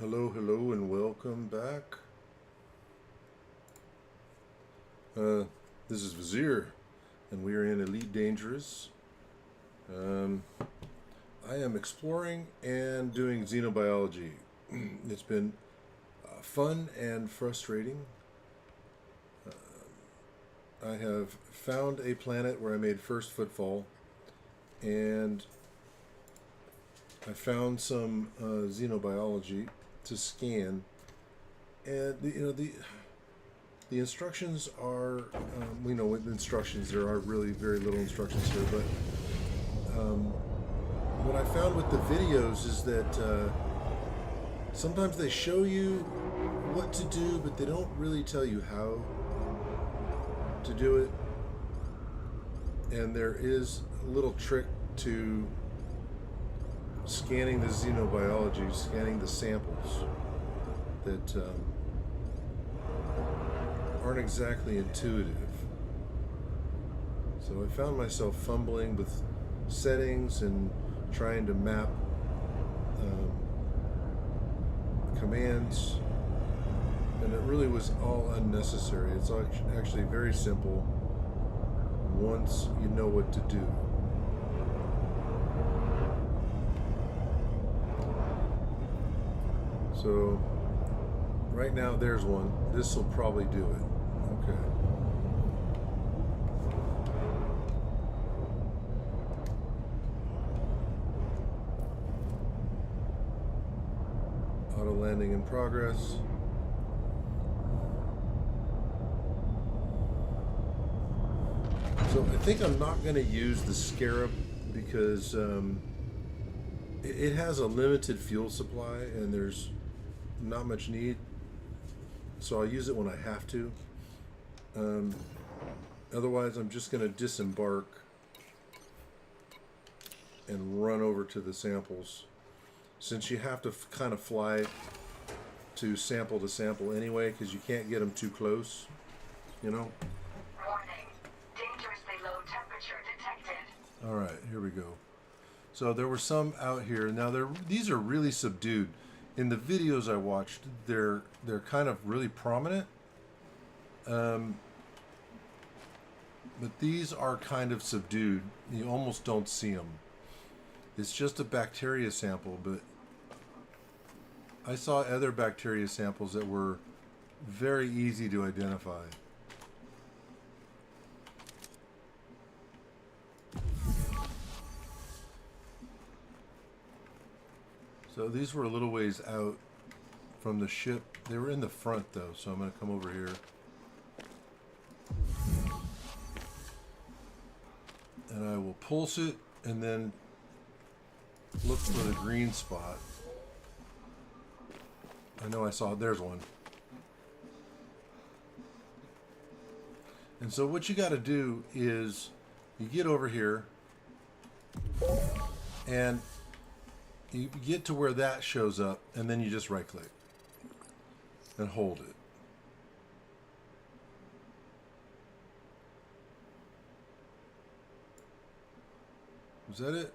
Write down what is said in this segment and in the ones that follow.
Hello, hello, and welcome back. This is Vizier, and we are in Elite Dangerous. I am exploring and doing xenobiology. It's been fun and frustrating. I have found a planet where I made First Footfall, and I found some xenobiology to scan, and the instructions are, with instructions there are really very little instructions here, but what I found with the videos is that sometimes they show you what to do, but they don't really tell you how to do it, and there is a little trick to scanning the xenobiology, scanning the samples that aren't exactly intuitive. So I found myself fumbling with settings and trying to map commands, and it really was all unnecessary. It's actually very simple once you know what to do. So right now there's one. This will probably do it. Okay. Auto landing in progress. So I think I'm not going to use the Scarab because it has a limited fuel supply and there's not much need, so I'll use it when I have to. Otherwise I'm just going to disembark and run over to the samples, since you have to kind of fly to sample anyway, because you can't get them too close, Warning. Dangerously low temperature detected. Alright, here we go. So there were some out here. Now these are really subdued. In the videos I watched, they're kind of really prominent, but these are kind of subdued. You almost don't see them. It's just a bacteria sample, but I saw other bacteria samples that were very easy to identify. So these were a little ways out from the ship. They were in the front though, so I'm going to come over here. And I will pulse it and then look for the green spot. I know I saw it. There's one. And so what you got to do is you get over here and you get to where that shows up, and then you just right click and hold it. Was that it?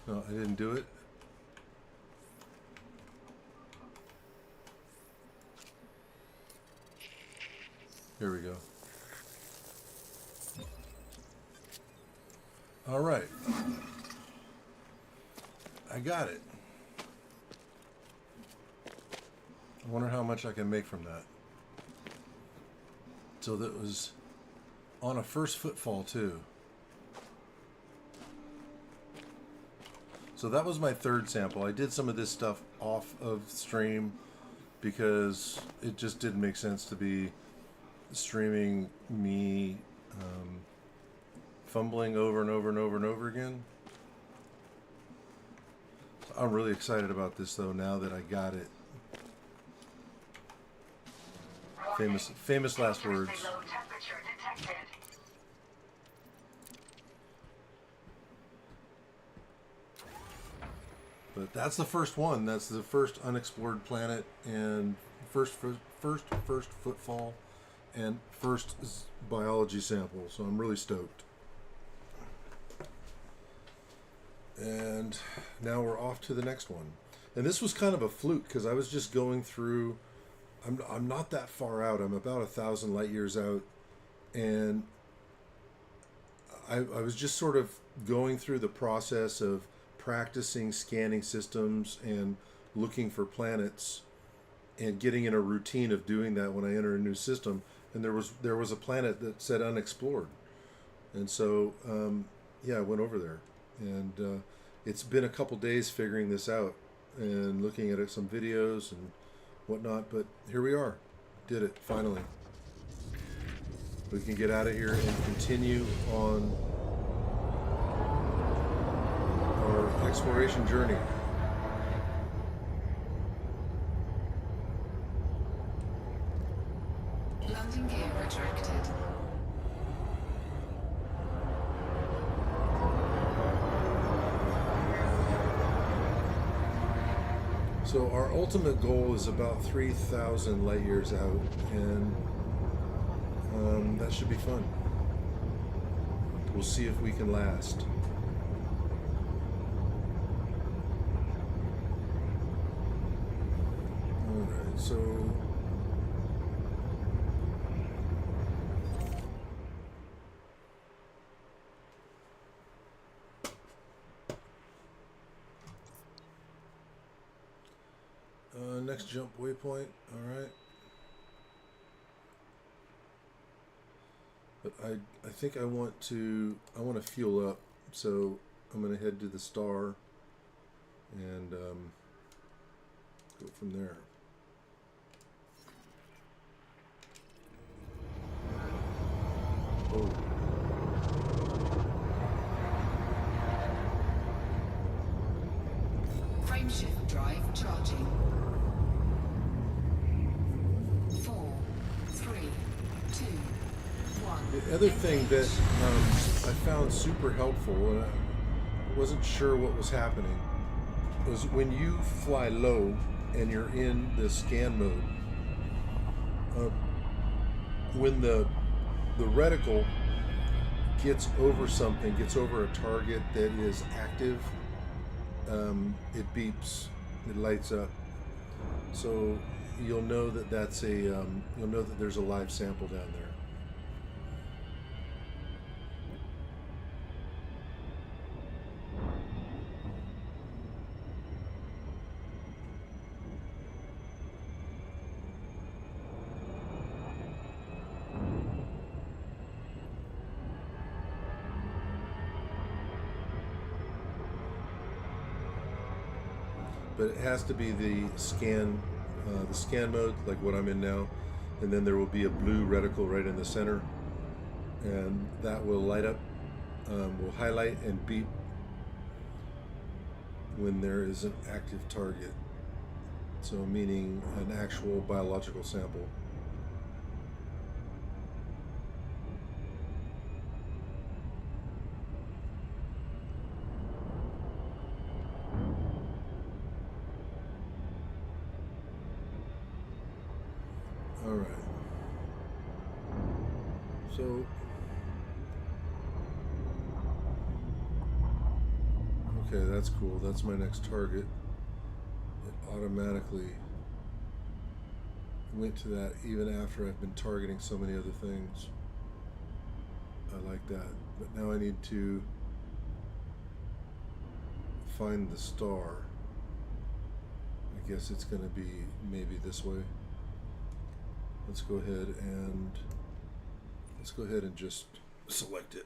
No, I didn't do it. Here we go. All right. I got it. I wonder how much I can make from that. So that was on a First Footfall too. So that was my third sample. I did some of this stuff off of stream because it just didn't make sense to be streaming me fumbling over and over and over and over again. So I'm really excited about this though, now that I got it. Famous last words. Low temperature detected. But that's the first one. That's the first unexplored planet, and first footfall, and first biology sample. So I'm really stoked. And now we're off to the next one. And this was kind of a fluke because I was just going through. I'm not that far out. I'm about 1,000 light years out, and I was just sort of going through the process of practicing scanning systems and looking for planets, and getting in a routine of doing that when I enter a new system. And there was a planet that said unexplored, and so yeah, I went over there, and it's been a couple days figuring this out and looking at some videos and whatnot. But here we are, did it finally. We can get out of here and continue on our exploration journey. Landing gear retracted. So our ultimate goal is about 3,000 light years out, and that should be fun. We'll see if we can last. Alright, so next jump waypoint, alright. But I think I want to fuel up, so I'm gonna head to the star and go from there. Oh. Frameshift drive charging. 4, 3, 2, 1. The other thing that I found super helpful, and I wasn't sure what was happening, was when you fly low and you're in the scan mode, when the reticle gets over something, gets over a target that is active, it beeps, it lights up. So you'll know that you'll know that there's a live sample down there. But it has to be the scan mode, like what I'm in now, and then there will be a blue reticle right in the center, and that will light up, will highlight and beep when there is an active target, so meaning an actual biological sample. Alright, so okay, that's cool. That's my next target. It automatically went to that even after I've been targeting so many other things. I like that. But now I need to find the star. I guess it's going to be maybe this way. Let's go ahead and just select it.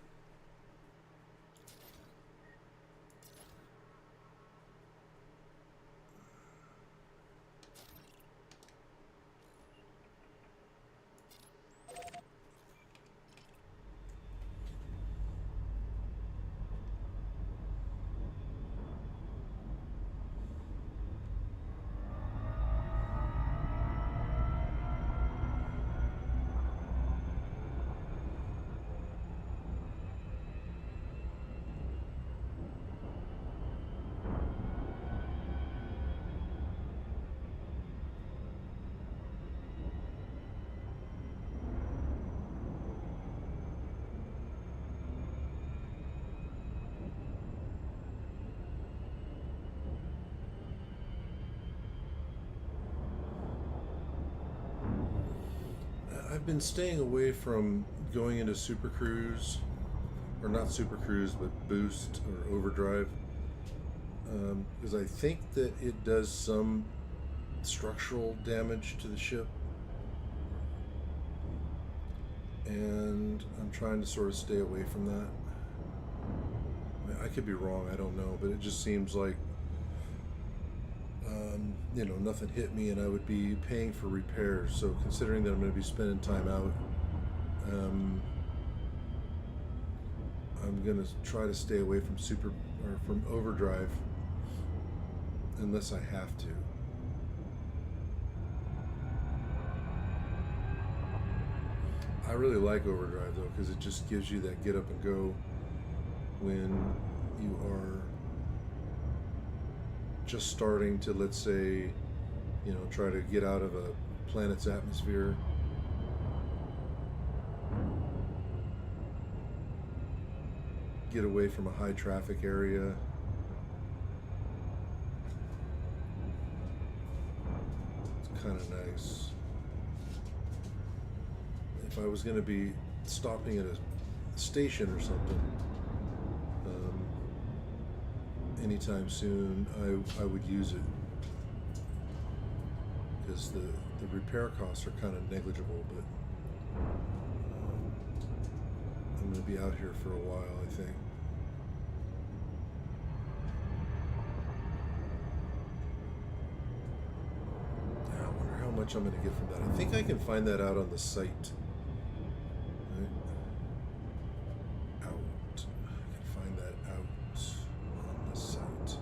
I've been staying away from going into Super Cruise, or not Super Cruise, but Boost or Overdrive, because I think that it does some structural damage to the ship, and I'm trying to sort of stay away from that. I could be wrong, I don't know, but it just seems like nothing hit me and I would be paying for repairs. So considering that I'm going to be spending time out, I'm going to try to stay away from from Overdrive unless I have to. I really like Overdrive though, because it just gives you that get up and go when you are just starting to, let's say, try to get out of a planet's atmosphere. Get away from a high traffic area. It's kind of nice. If I was going to be stopping at a station or something anytime soon, I would use it, because the repair costs are kind of negligible, but I'm going to be out here for a while, I think. I wonder how much I'm going to get from that. I think I can find that out on the site. Right? Out. I can find that out on the site.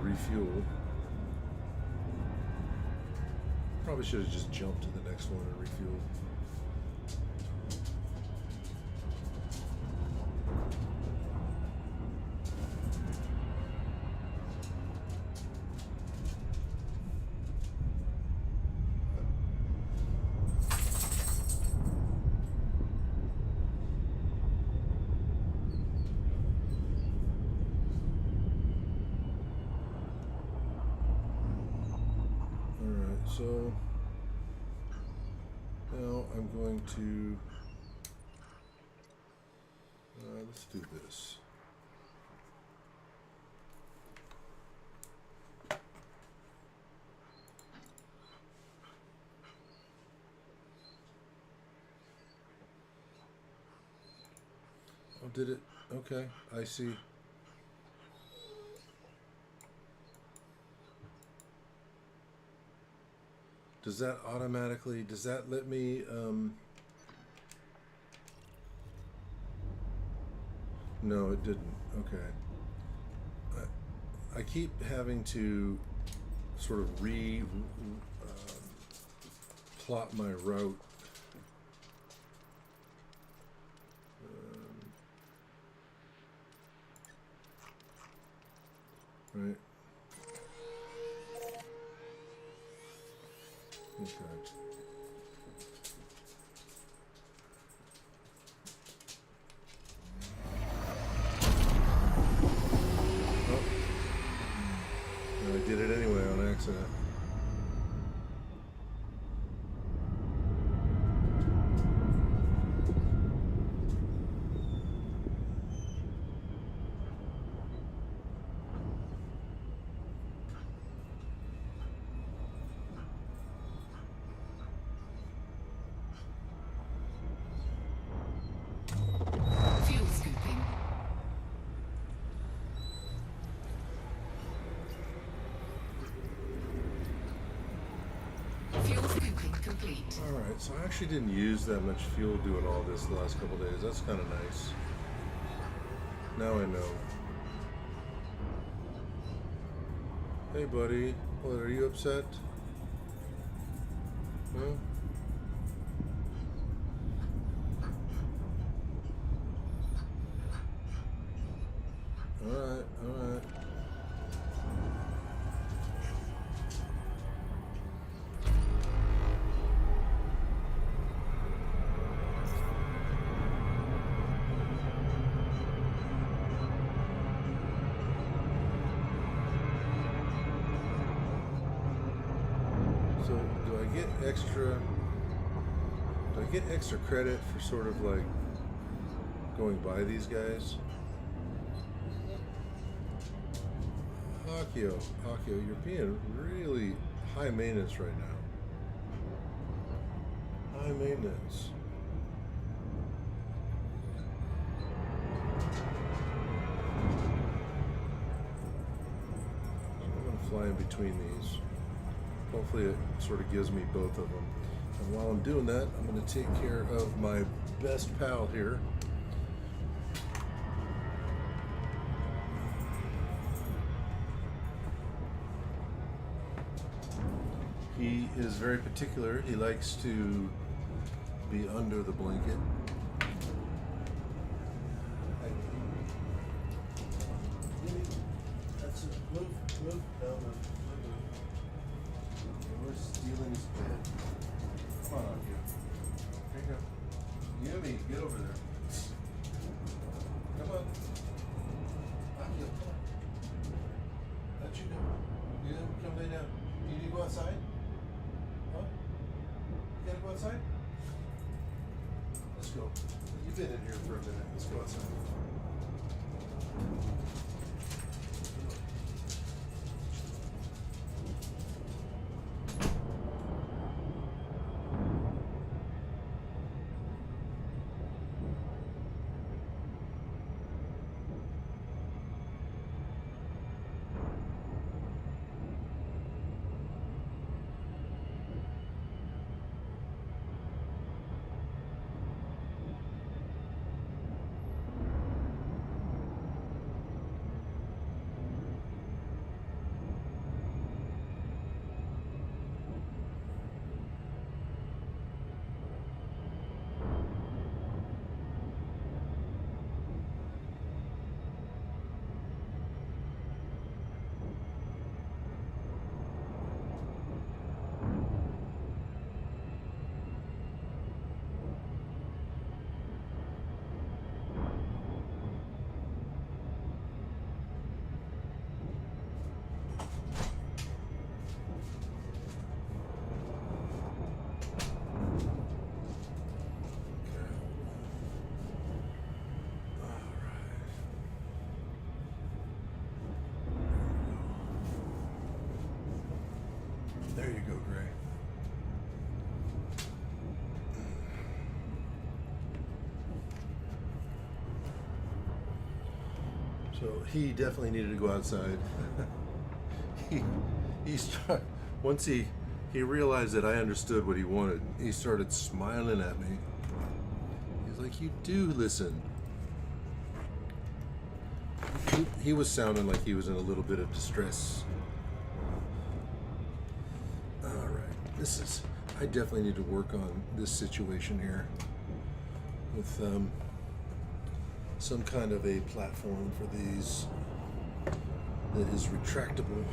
Refuel. Probably should have just jumped to the next one and refueled. So now I'm going to let's do this. Oh, did it? Okay, I see. Does that automatically, does that let me, no, it didn't. Okay. I keep having to sort of plot my route. Right. Okay. Oh. I did it anyway on accident. Alright, so I actually didn't use that much fuel doing all this the last couple days. That's kind of nice. Now I know. Hey buddy, what, are you upset? Huh? Alright, alright. get extra? Do I get extra credit for sort of like going by these guys? Akio, you're being really high maintenance right now. High maintenance. I'm going to fly in between these. Hopefully it sort of gives me both of them. And while I'm doing that, I'm going to take care of my best pal here. He is very particular. He likes to be under the blanket. That's it. Move. No, move. We're stealing his bed. Come on, Akio. Here you go. Yumi, get over there. Come on. Akio, come on. Let you go. You come lay down. You need to go outside? Huh? You gotta go outside? Let's go. You've been in here for a minute. Let's go outside. There you go, Gray. So he definitely needed to go outside. Once he realized that I understood what he wanted, he started smiling at me. He's like, "You do listen." He was sounding like he was in a little bit of distress. I definitely need to work on this situation here with some kind of a platform for these that is retractable.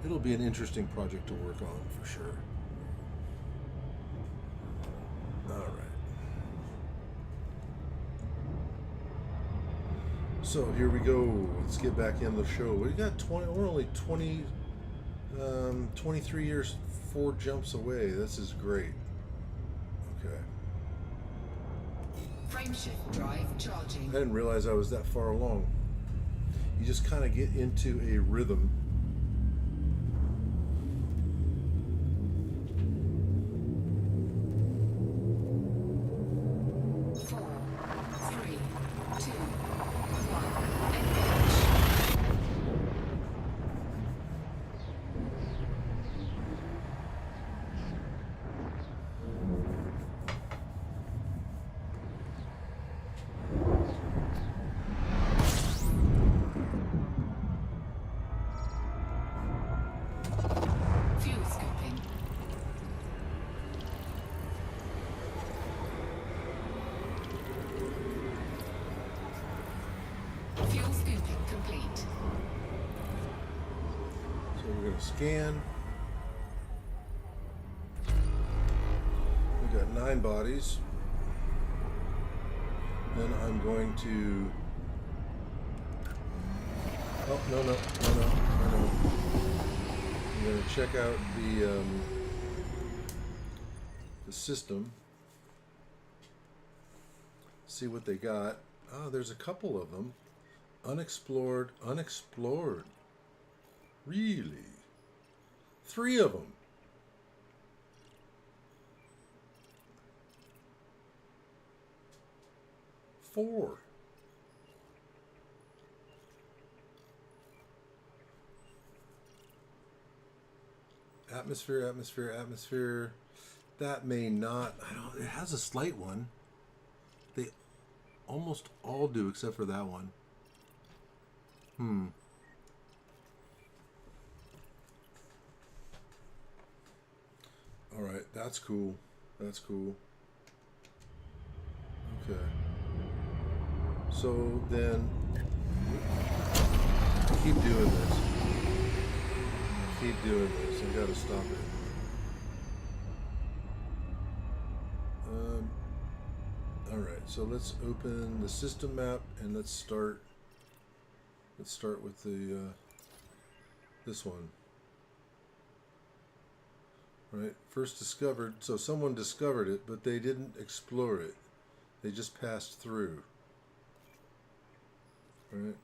It'll be an interesting project to work on for sure. All right. So here we go. Let's get back in the show. We got 20. We're only 23 years, 4 jumps away. This is great. Okay. Frameshift drive charging. I didn't realize I was that far along. You just kind of get into a rhythm. Scan. We got 9 bodies. Then I'm going to. Oh, no. going to check out the system, see what they got. Oh, there's a couple of them. Unexplored, unexplored. Really? 3 of them. Four. Atmosphere, atmosphere, atmosphere. That may not. I don't. It has a slight one. They almost all do, except for that one. All right, that's cool. That's cool. Okay. So then, keep doing this. Keep doing this. I gotta stop it. All right. So let's open the system map and let's start. Let's start with the this one. Right. First discovered. So someone discovered it, but they didn't explore it. They just passed through. Right.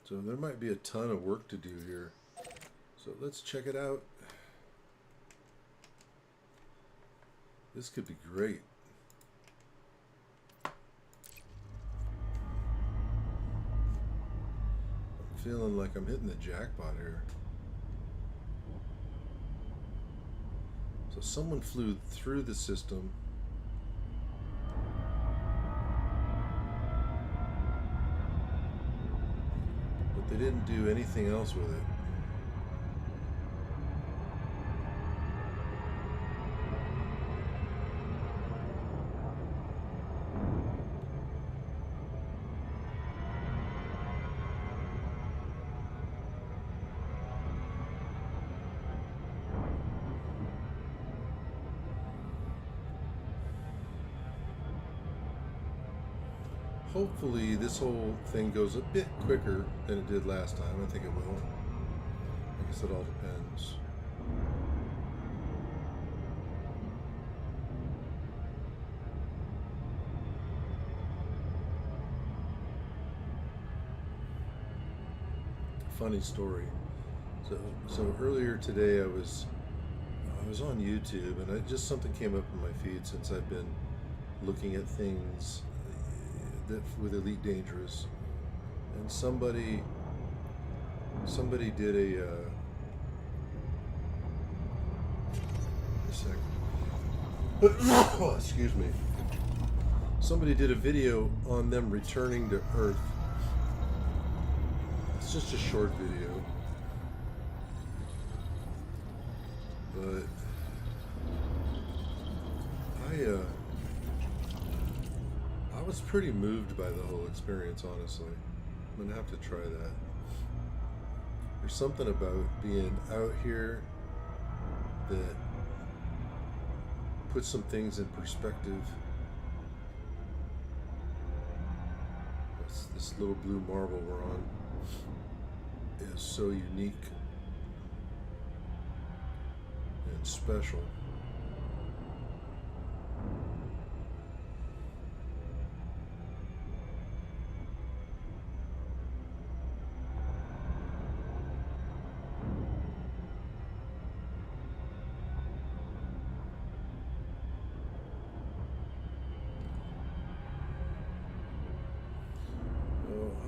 So there might be a ton of work to do here. So let's check it out. This could be great. I'm feeling like I'm hitting the jackpot here. So someone flew through the system. But they didn't do anything else with it. Hopefully this whole thing goes a bit quicker than it did last time. I think it will. I guess it all depends. Funny story. So earlier today I was on YouTube and something came up in my feed since I've been looking at things with Elite Dangerous, and somebody did a second. Oh, excuse me. Somebody did a video on them returning to Earth. It's just a short video, but I was pretty moved by the whole experience, honestly. I'm gonna have to try that. There's something about being out here that puts some things in perspective. This little blue marble we're on is so unique and special.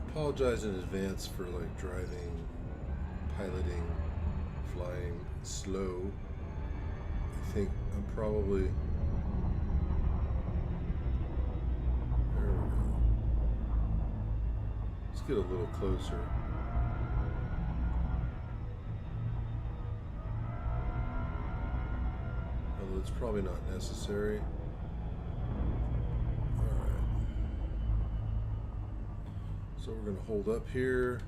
I apologize in advance for like driving, piloting, flying slow. I think I'm probably, there we go. Let's get a little closer. Although it's probably not necessary. So we're going to hold up here,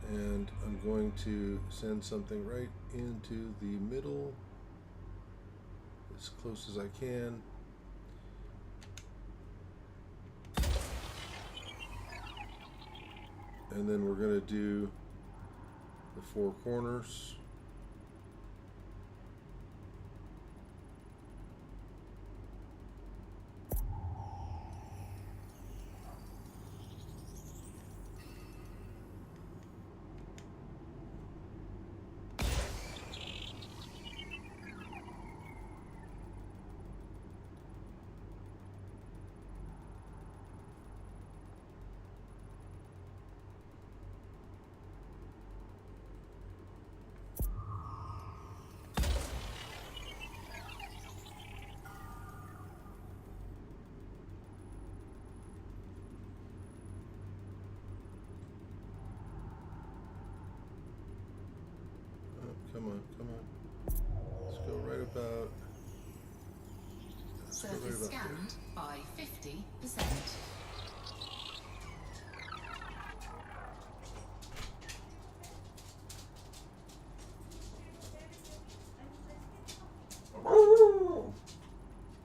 and I'm going to send something right into the middle, as close as I can. and then we're going to do the four corners. Come on, come on. Let's go right about. Surface scanned by 50%.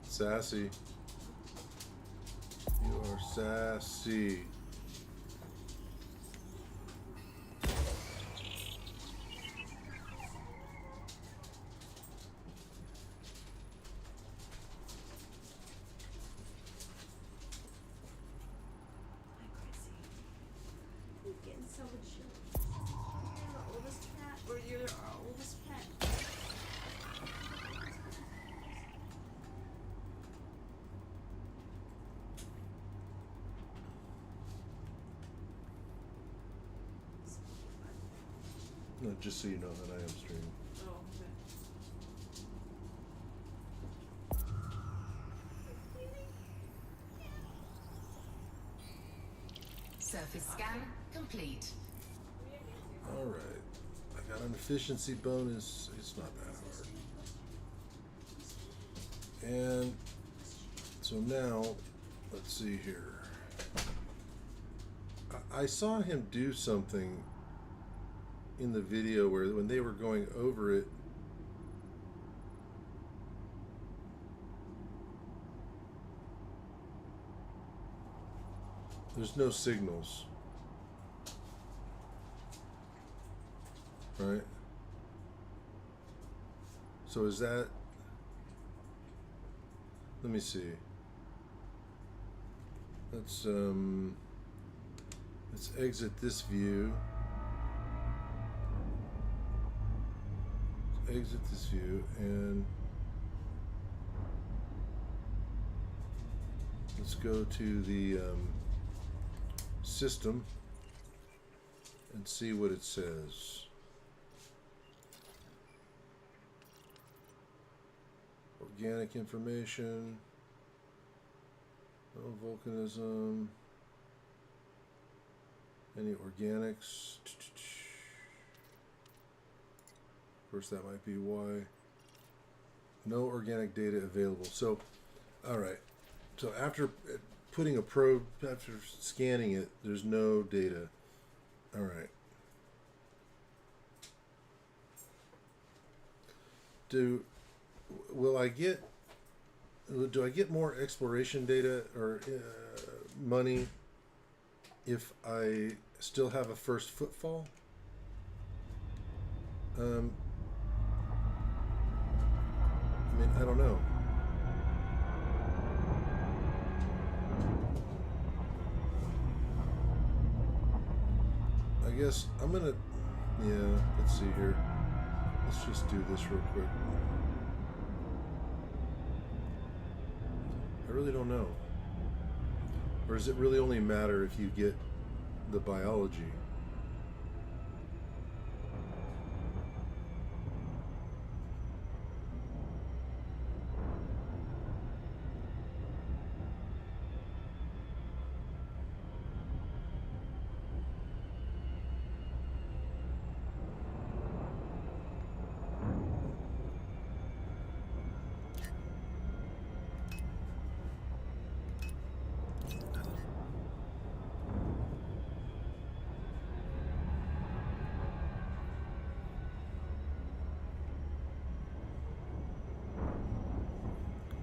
Sassy. You are sassy. So would you. You're the oldest cat, or you're our oldest pet. No, just so you know that I am streaming. Oh, okay. Surface scan complete. Alright. I got an efficiency bonus. It's not that hard. And so now, let's see here. I saw him do something in the video where when they were going over it, there's no signals. Right? So is that, let me see. Let's exit this view. Let's exit this view and let's go to the system and see what it says. Organic information, no volcanism, any organics. Of course, that might be why. No organic data available. So, all right. So after putting a probe, after scanning it, there's no data. All right. Do I get more exploration data or money if I still have a first footfall? I mean, I don't know. I guess I'm gonna, yeah, let's see here. Let's just do this real quick. I really don't know. Or does it really only matter if you get the biology?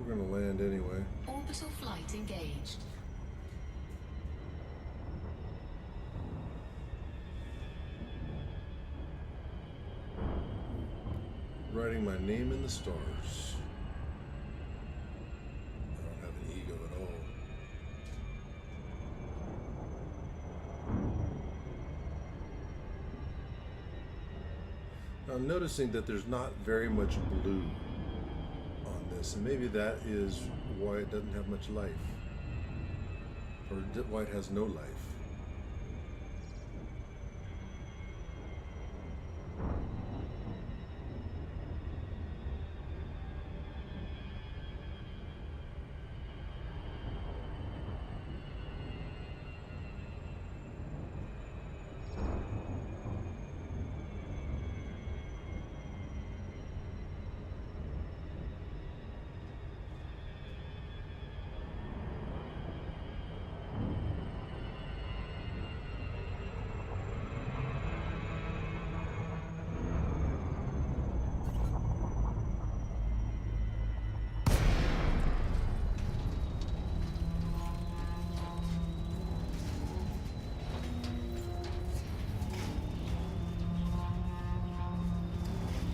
We're going to land anyway. Orbital flight engaged. writing my name in the stars. I don't have an ego at all. Now I'm noticing that there's not very much blue on this, and maybe that is why it doesn't have much life, or why it has no life.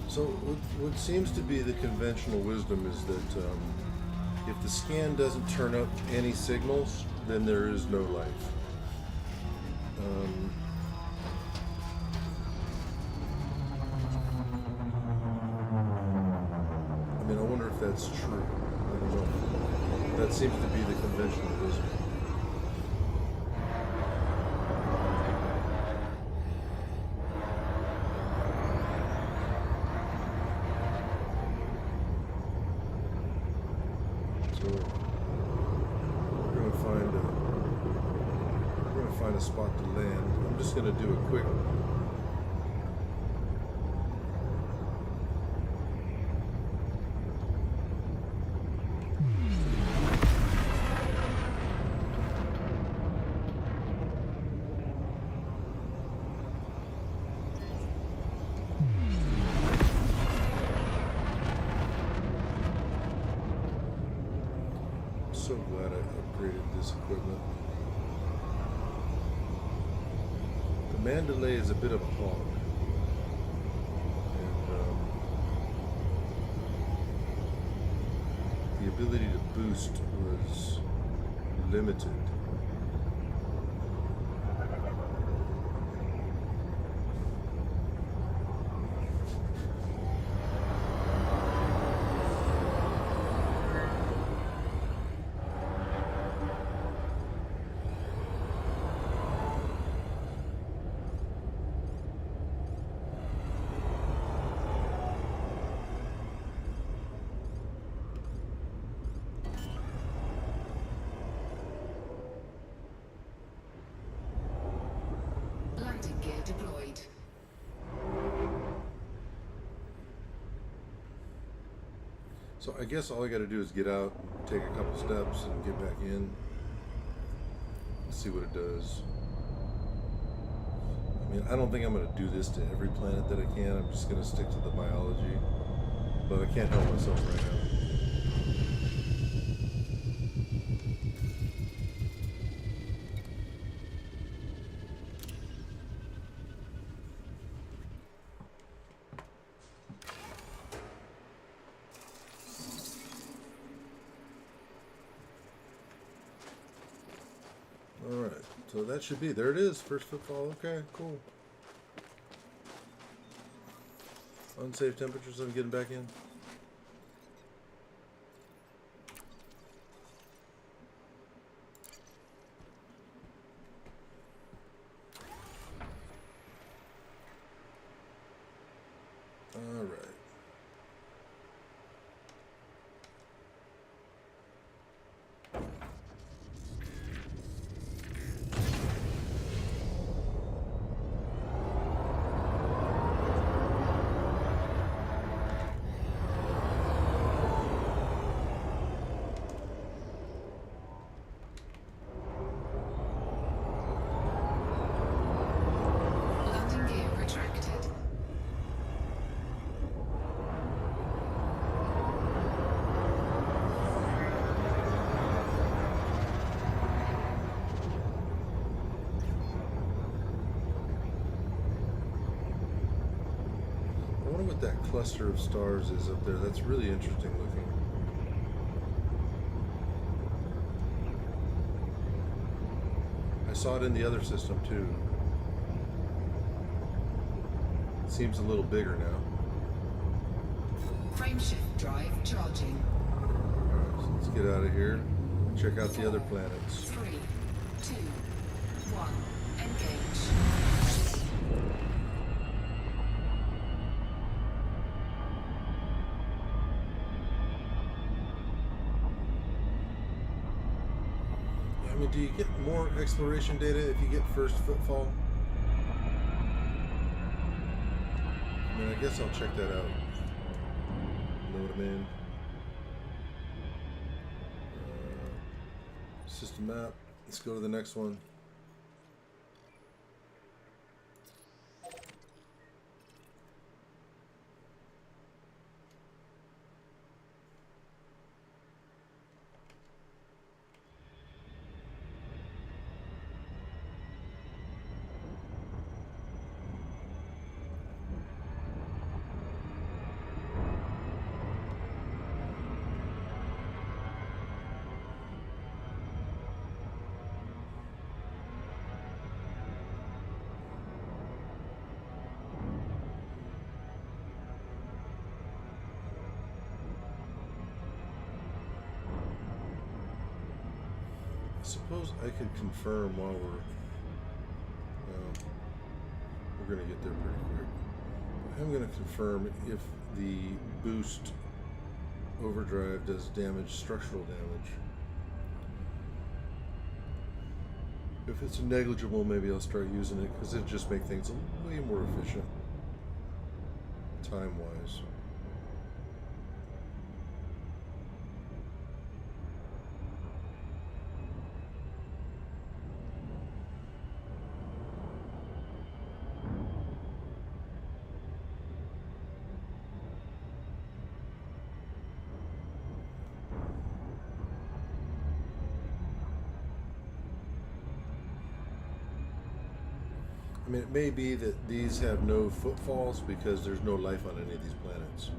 So what seems to be the conventional wisdom is that if the scan doesn't turn up any signals, then there is no life. I mean, I wonder if that's true. I don't know. That seems to be the conventional wisdom. Find a spot to land. I'm just going to do a quick I'm so glad I upgraded this equipment. Mandalay is a bit of a hog, and the ability to boost was limited. Landing gear deployed. So I guess all I got to do is get out, take a couple steps, and get back in. See what it does. I mean, I don't think I'm going to do this to every planet that I can. I'm just going to stick to the biology. But I can't help myself right now. Alright, so that should be, there it is, First Footfall, okay, cool. Unsafe temperatures, I'm getting back in. Alright. what that cluster of stars is up there. That's really interesting looking. I saw it in the other system too. It seems a little bigger now. Frameshift drive charging. Alright, so let's get out of here and check out the other planets. 3, 2, 1. Engage. I mean, do you get more exploration data if you get First Footfall? I mean, I guess I'll check that out. You know what I mean? System map. Let's go to the next one. I suppose I could confirm while we're going to get there pretty quick. I'm going to confirm if the boost overdrive does damage, structural damage. If it's negligible, maybe I'll start using it because it'll just make things way more efficient, time-wise. I mean, it may be that these have no footfalls because there's no life on any of these planets.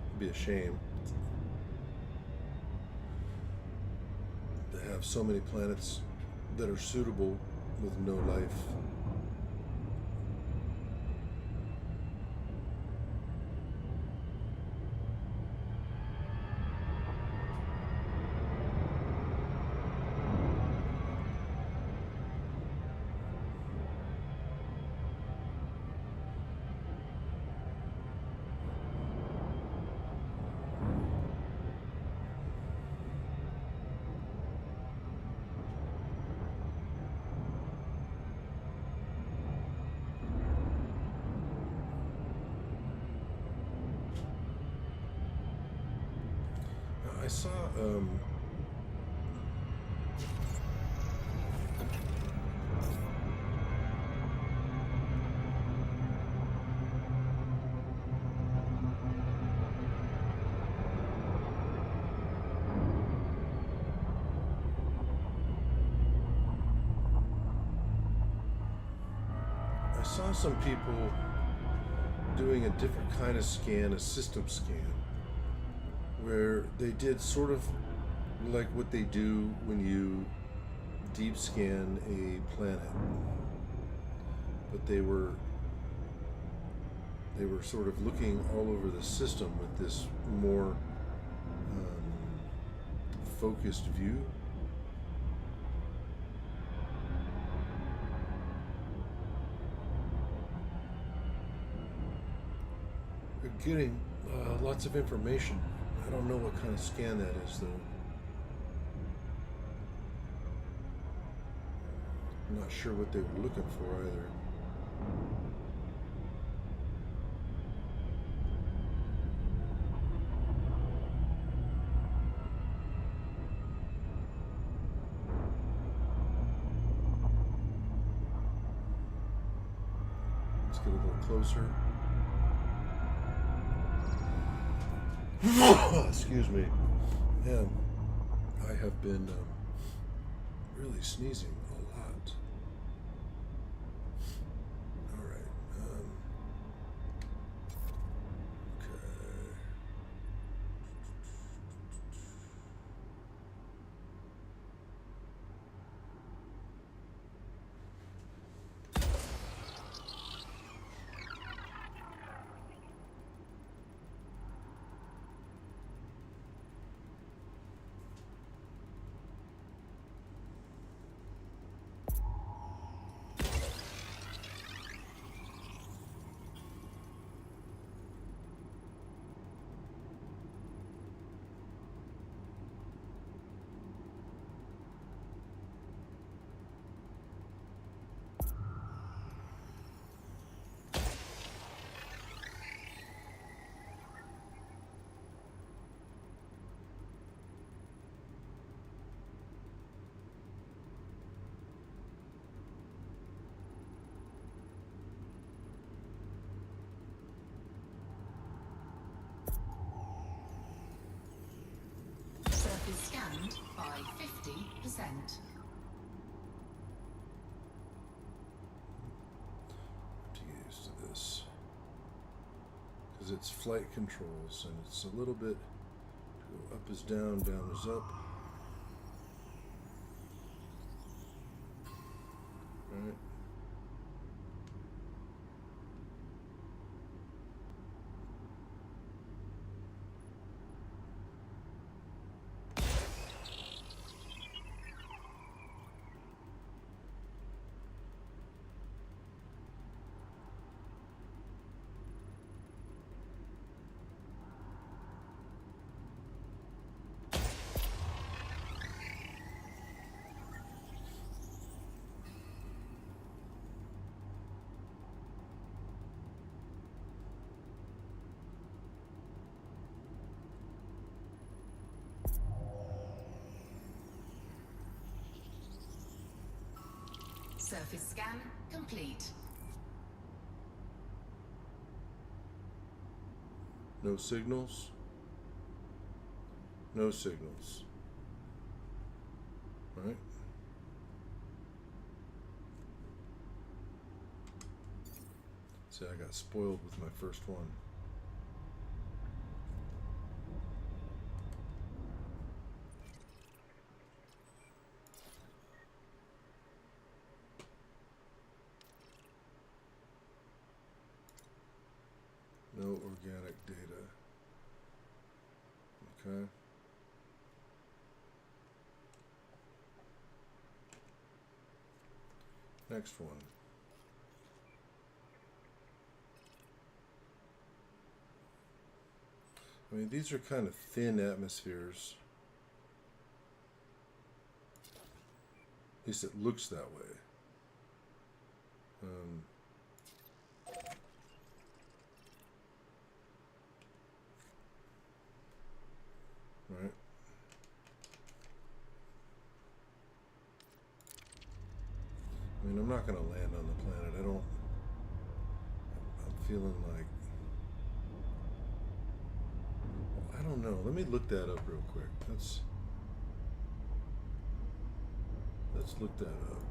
It'd be a shame to have so many planets that are suitable with no life. I saw some people doing a different kind of scan, a system scan, where they did sort of like what they do when you deep scan a planet, but they were sort of looking all over the system with this more focused view. They're getting lots of information. I don't know what kind of scan that is, though. I'm not sure what they were looking for either. Let's get a little closer. Excuse me. Man, I have been really sneezing a lot. All right. weakened by 50%. To get used to this. Because it's flight controls and it's a little bit up is down, down is up. Alright. Surface scan complete. No signals. No signals. Right? See, I got spoiled with my first one. No organic data. Okay. Next one. I mean, these are kind of thin atmospheres. At least it looks that way. Right. I mean, I'm not going to land on the planet. I'm feeling like, I don't know. Let me look that up real quick. Let's look that up.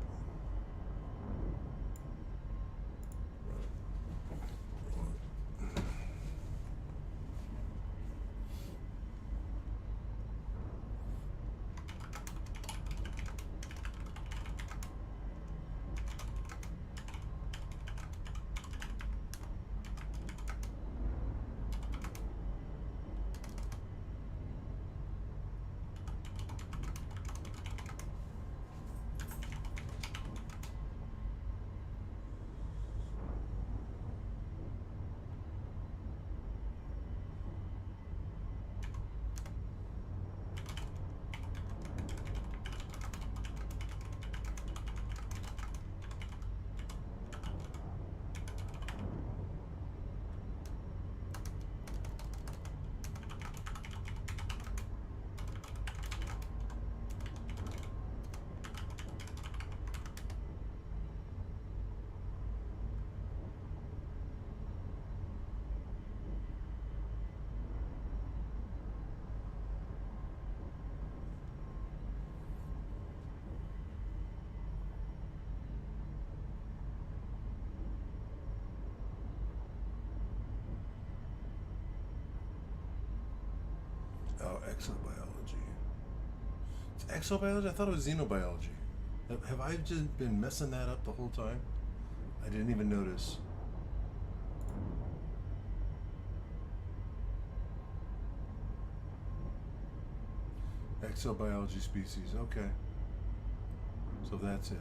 Oh, exobiology. It's exobiology? I thought it was xenobiology. Have I just been messing that up the whole time? I didn't even notice. Exobiology species, okay. So that's it.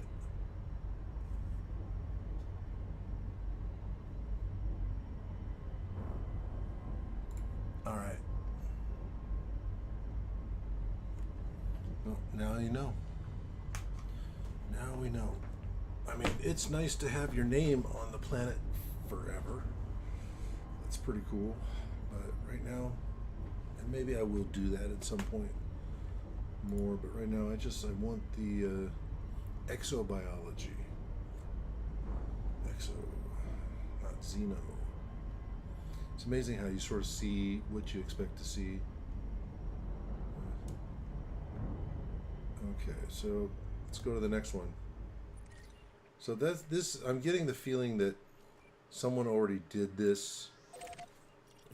All right. Well, now you know. Now we know. I mean, it's nice to have your name on the planet forever. That's pretty cool. But right now, and maybe I will do that at some point more, but right now I want the exobiology. Exo, not xeno. It's amazing how you sort of see what you expect to see. Okay, so let's go to the next one. So that's this. I'm getting the feeling that someone already did this,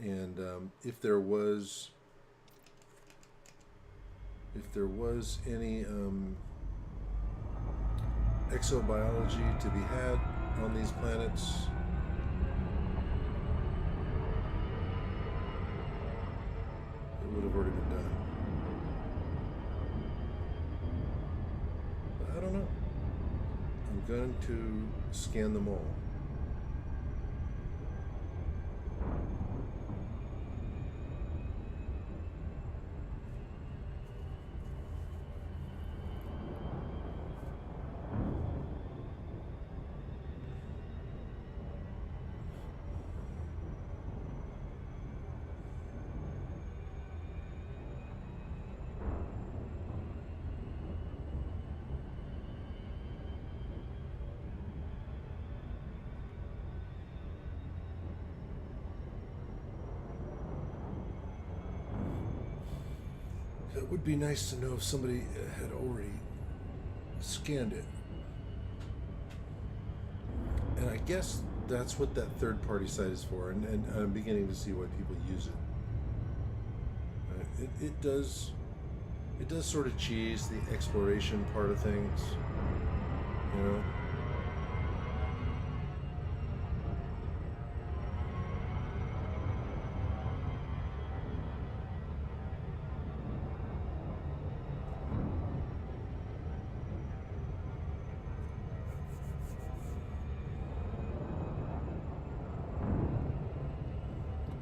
and if there was any exobiology to be had on these planets, it would have already been done. But I don't know. I'm going to scan them all. It would be nice to know if somebody had already scanned it. And I guess that's what that third-party site is for, and I'm beginning to see why people use it. It does sort of cheese the exploration part of things, you know.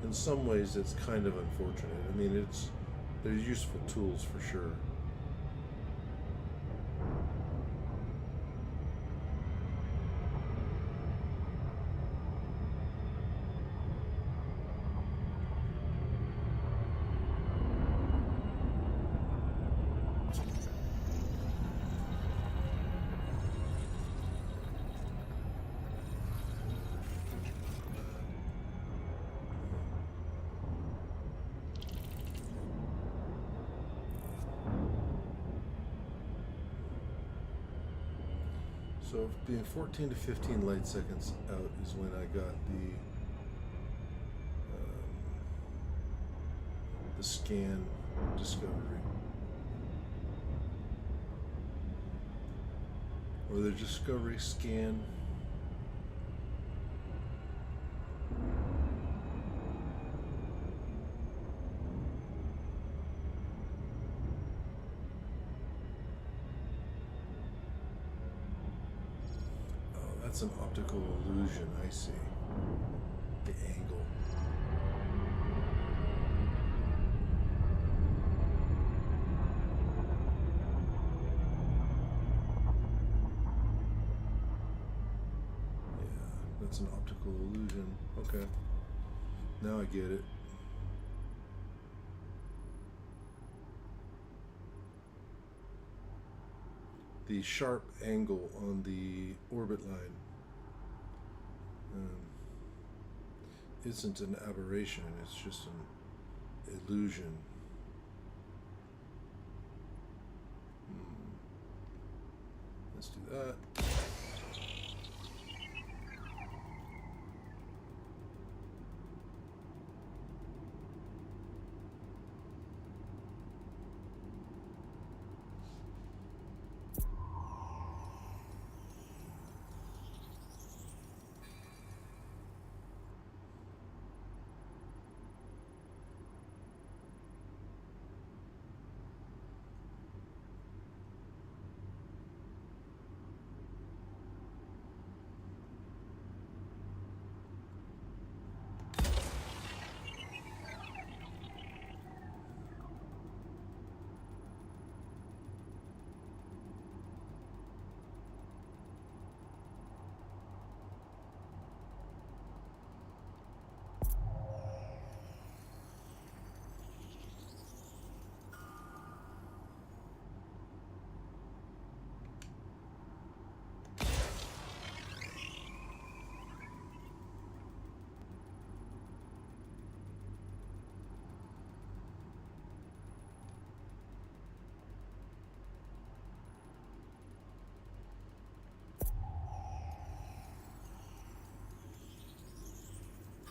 In some ways, it's kind of unfortunate. I mean, they're useful tools for sure. So being 14 to 15 light seconds out is when I got the scan discovery, or the discovery scan. That's an optical illusion, I see. The angle. Yeah, that's an optical illusion. Okay. Now I get it. The sharp angle on the orbit line isn't an aberration, it's just an illusion. Let's do that.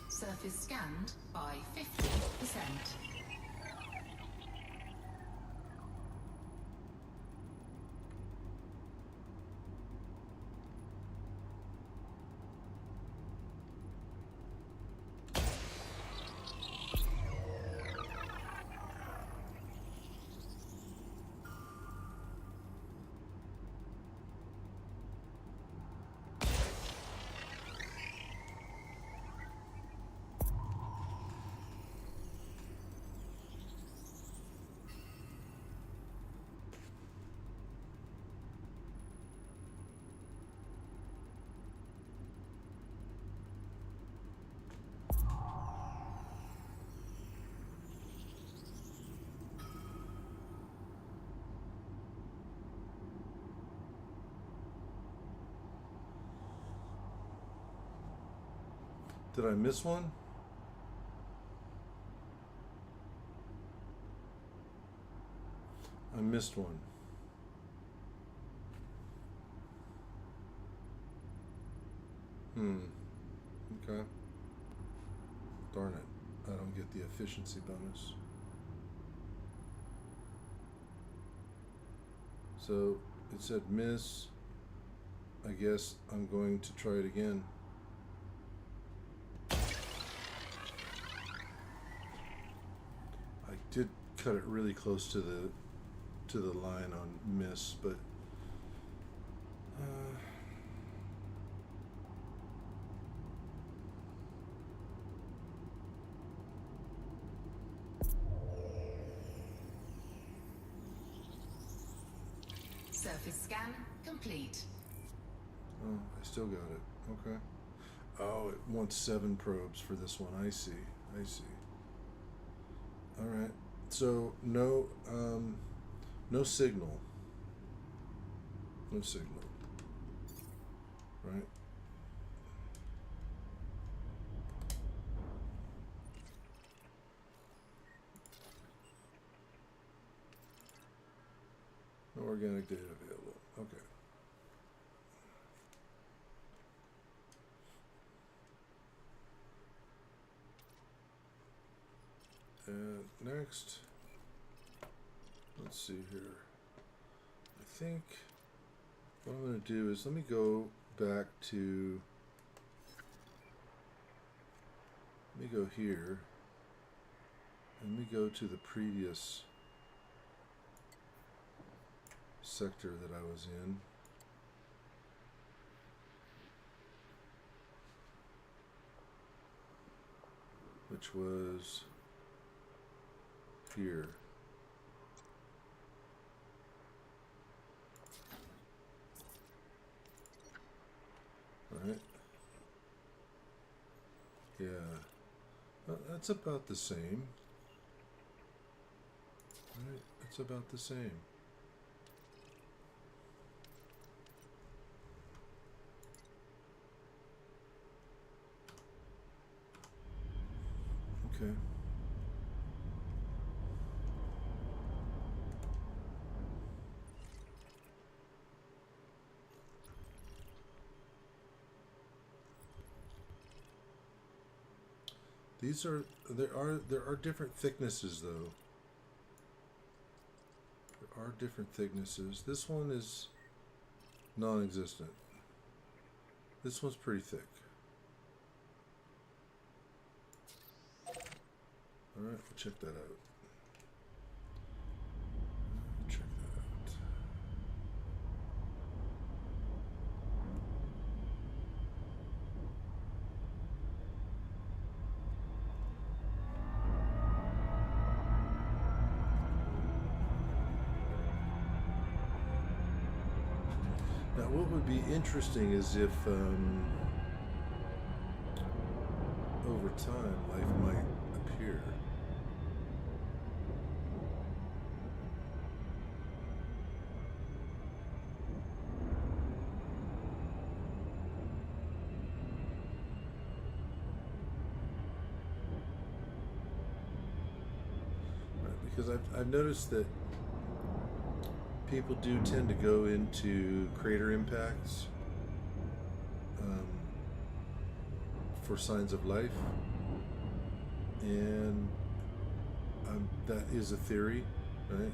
Surface scanned by 50%. Did I miss one? I missed one. Okay. Darn it. I don't get the efficiency bonus. So it said miss. I guess I'm going to try it again. I did cut it really close to the line on miss, but Surface scan complete. oh, I still got it. Okay. Oh, it wants 7 probes for this one. I see. All right. So no signal. No signal. Right? No organic data available. Okay. And next, let's see here. I think what I'm going to do is let me go back to, let me go here, and let me go to the previous sector that I was in. Which was here. Right? Yeah. Well, that's about the same. Right? It's about the same. Okay. There are different thicknesses though. There are different thicknesses. This one is non-existent. This one's pretty thick. All right, we'll check that out. Check that out. Now, what would be interesting is if over time life might appear. Because I've noticed that people do tend to go into crater impacts for signs of life. And that is a theory, right?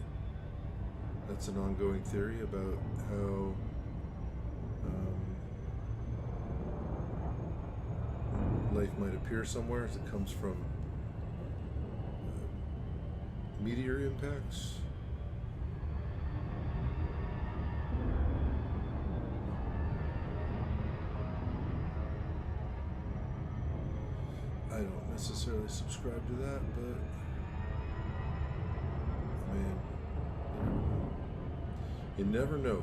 That's an ongoing theory about how life might appear somewhere as it comes from meteor impacts. I don't necessarily subscribe to that, but man, you never know.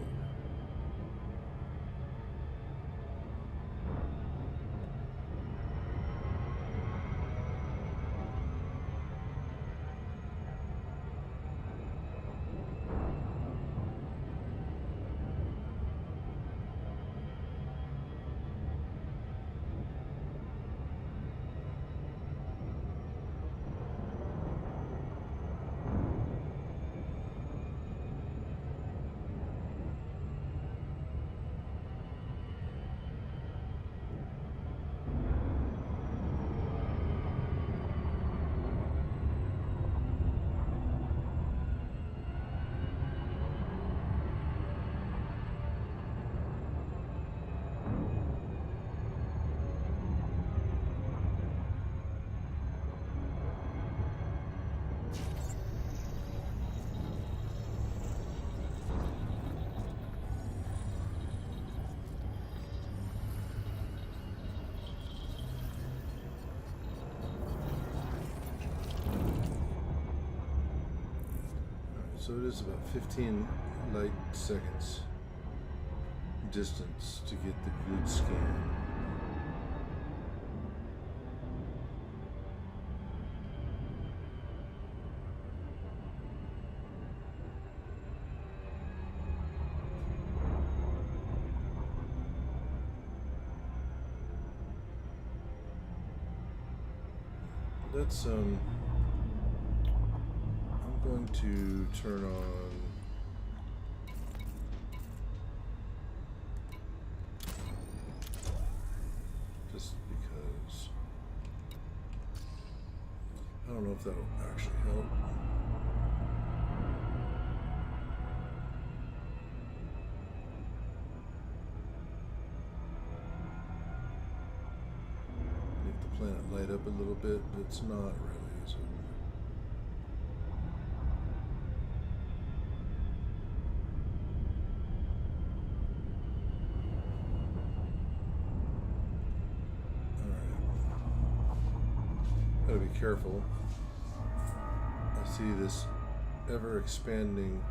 So it is about 15 light seconds distance to get the good scan. Let's I'm going to turn on just because I don't know if that'll actually help. Make the planet light up a little bit, but it's not really, is it? Gotta be careful. I see this ever expanding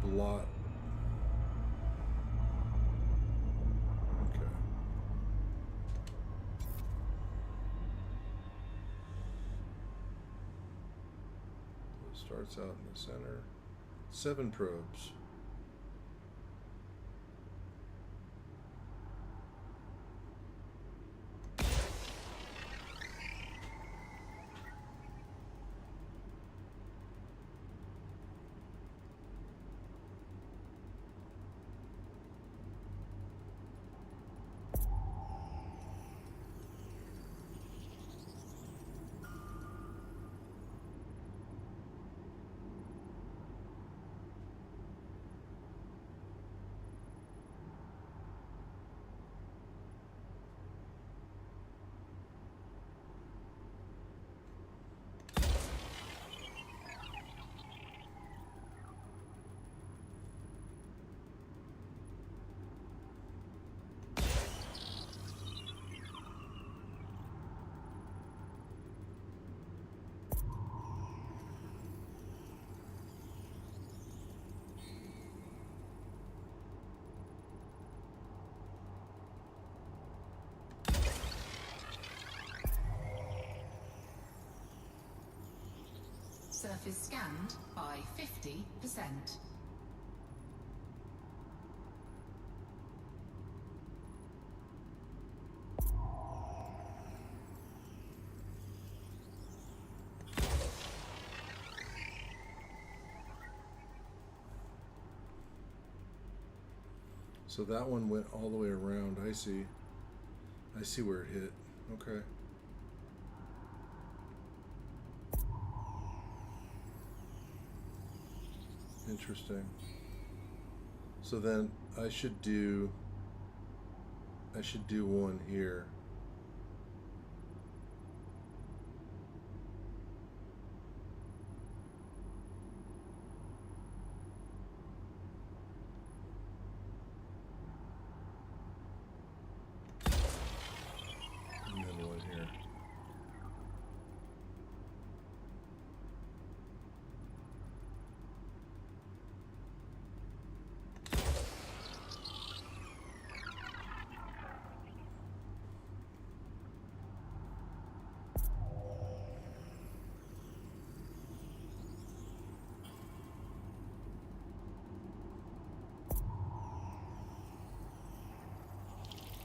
blot. Okay. It starts out in the center. 7 probes. Surface scanned by 50%. So that one went all the way around. I see where it hit. Okay. Interesting. So then I should do one here. And then one here.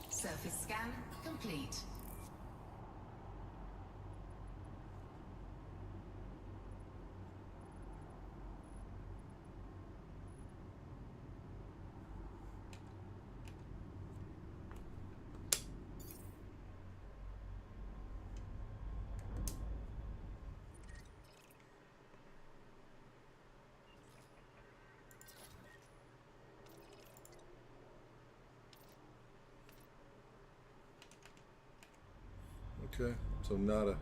Surface scan complete. Okay, so nada.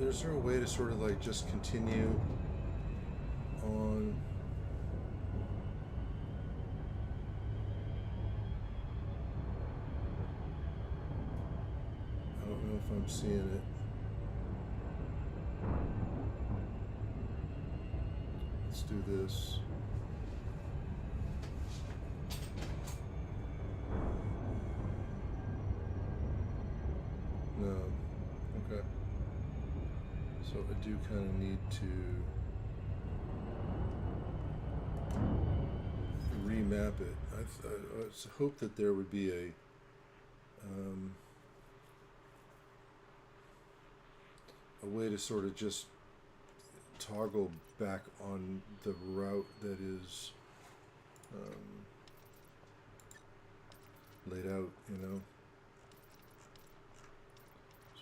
Is there a way to sort of like just continue on? I don't know if I'm seeing it. Let's do this. No. Okay. So I do kind of need to remap it. I hope that there would be a way to sort of just toggle back on the route that is laid out, you know.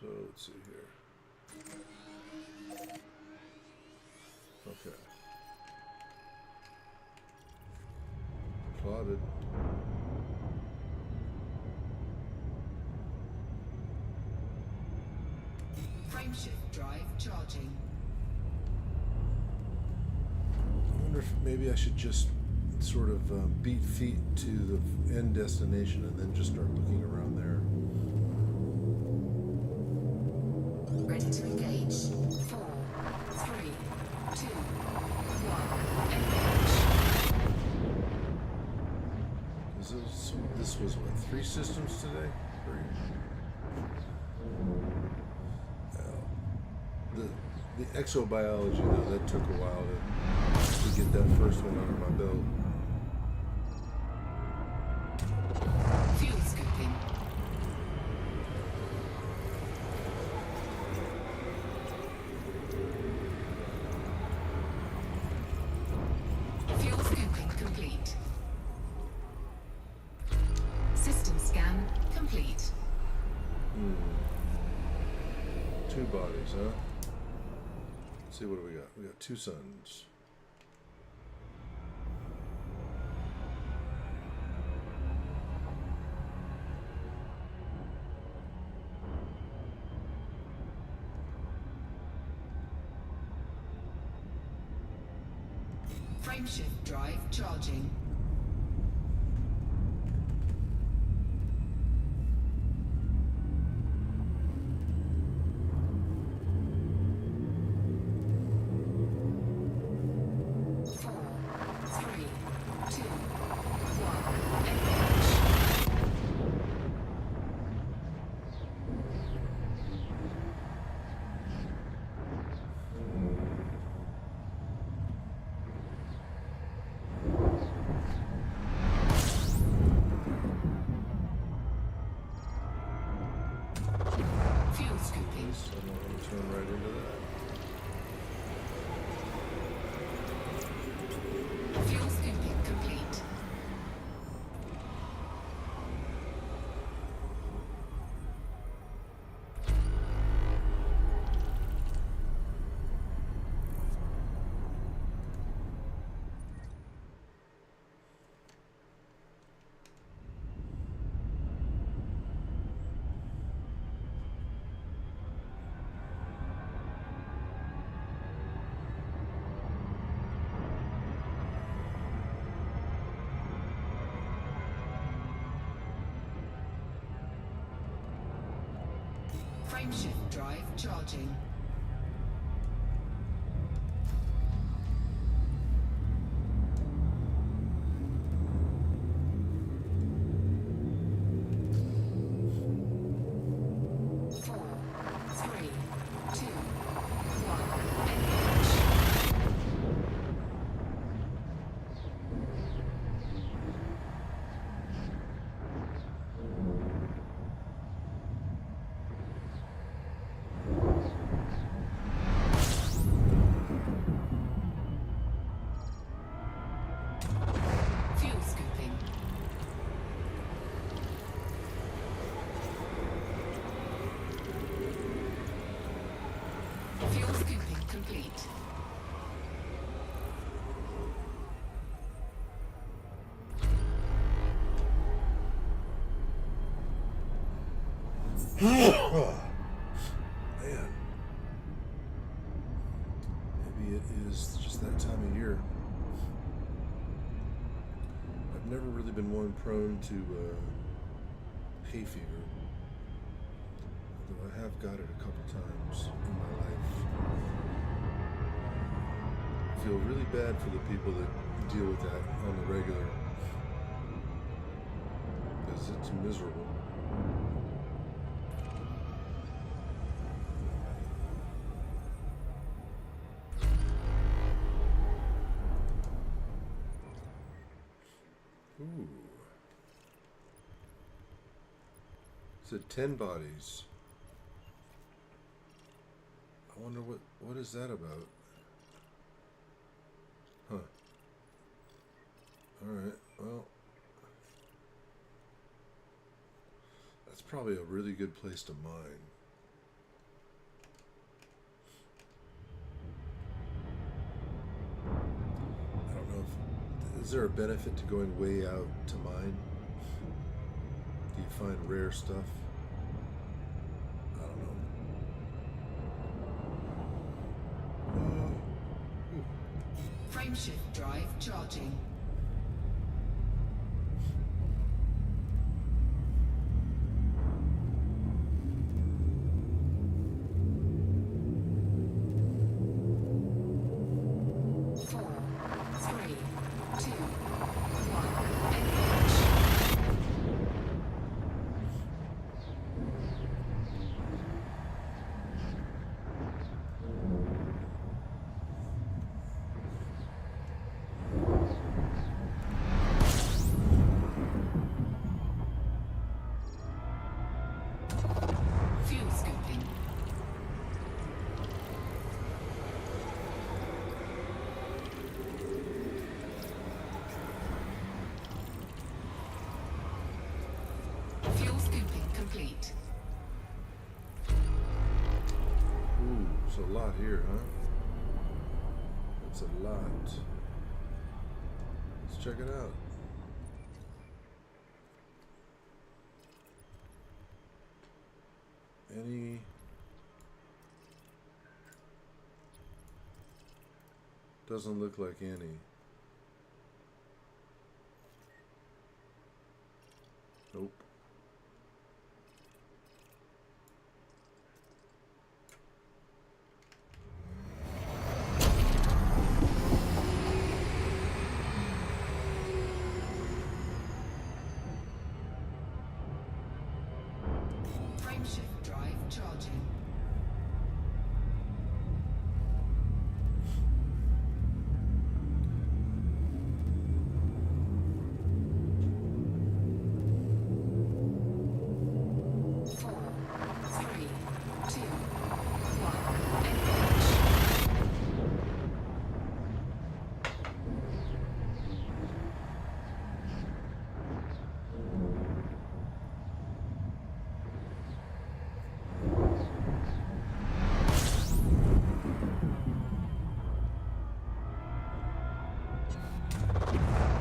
So let's see here. Okay. Plotted. Frameshift drive charging. I wonder if maybe I should just sort of beat feet to the end destination and then just start looking around there. Ready to engage. 4, 3, 2, 1. Engage. This was what, 3 systems today? 3. The exobiology though, that took a while to get that first one under my belt. Fuel scooping. Fuel scooping complete. System scan complete. 2 bodies, huh? Let's see, what do we got? We got 2 suns. Frameshift drive charging. Fuel scooping. So I'm going to turn right into that. Fuel scooping complete. Frameshift drive charging. Fuel scooping. Fuel scooping complete. Man. Maybe it is just that time of year. I've never really been one prone to hay fever. Though I have got it a couple times in my life. I feel really bad for the people that deal with that on the regular. Because it's miserable. Ooh. It said 10 bodies. I wonder what is that about? Huh. Alright, well. That's probably a really good place to mine. I don't know if... Is there a benefit to going way out to mine? Do you find rare stuff? I don't know. Frameshift drive charging. Fuel scooping. Fuel scooping complete. Ooh, there's a lot here, huh? That's a lot. Let's check it out. Any... Doesn't look like any. shift drive charging.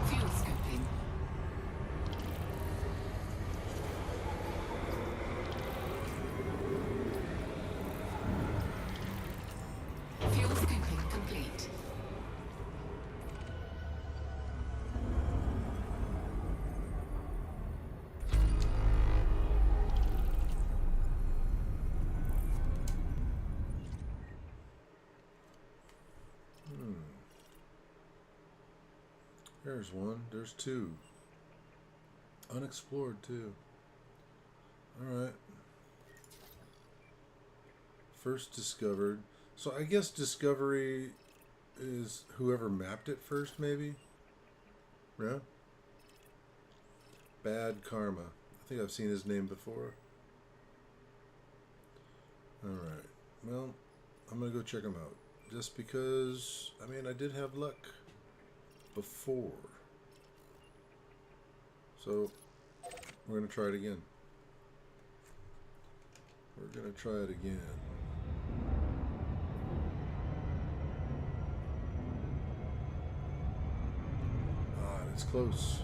Fuel scooping. Fuel scooping complete. There's one. There's two. Unexplored too. Alright. First discovered. So I guess discovery is whoever mapped it first, maybe? Yeah? Bad Karma. I think I've seen his name before. Alright. Well, I'm going to go check him out. Just because, I mean, I did have luck before. So, we're going to try it again. We're going to try it again. Ah, it's close.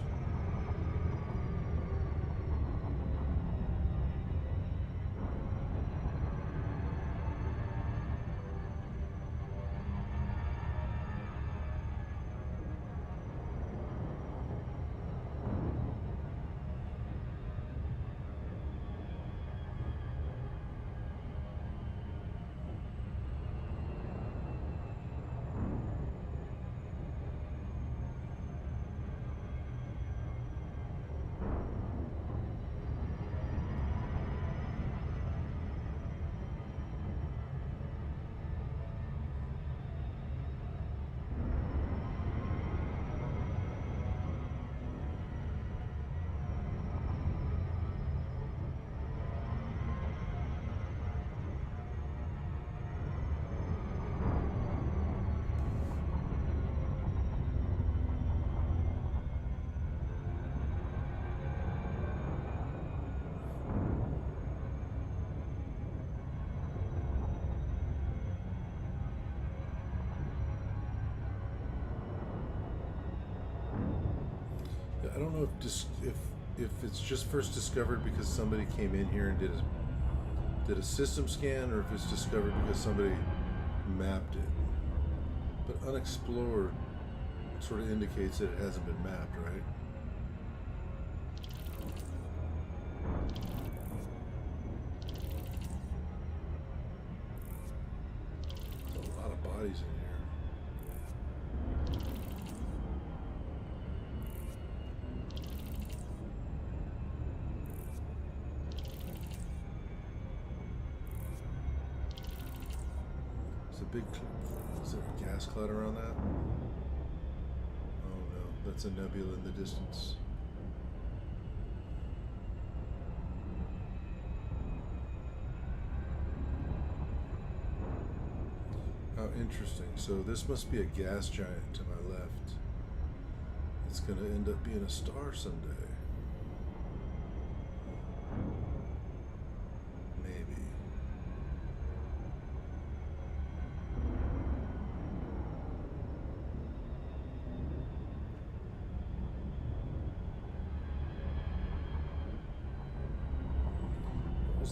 I don't know if it's just first discovered because somebody came in here and did a system scan, or if it's discovered because somebody mapped it. But unexplored sort of indicates that it hasn't been mapped, right? There's a lot of bodies in here. Big, is there a gas cloud around that? Oh no, that's a nebula in the distance. How interesting. So this must be a gas giant to my left. It's going to end up being a star someday.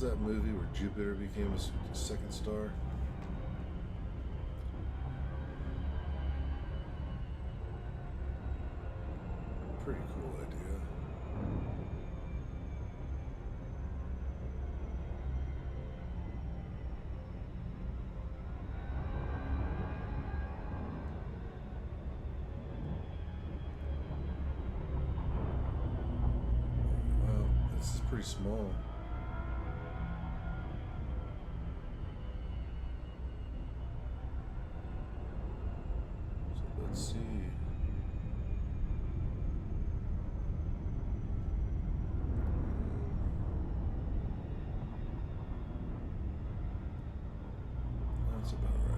That movie where Jupiter became a second star? Pretty cool idea. Wow, this is pretty small. That's about right.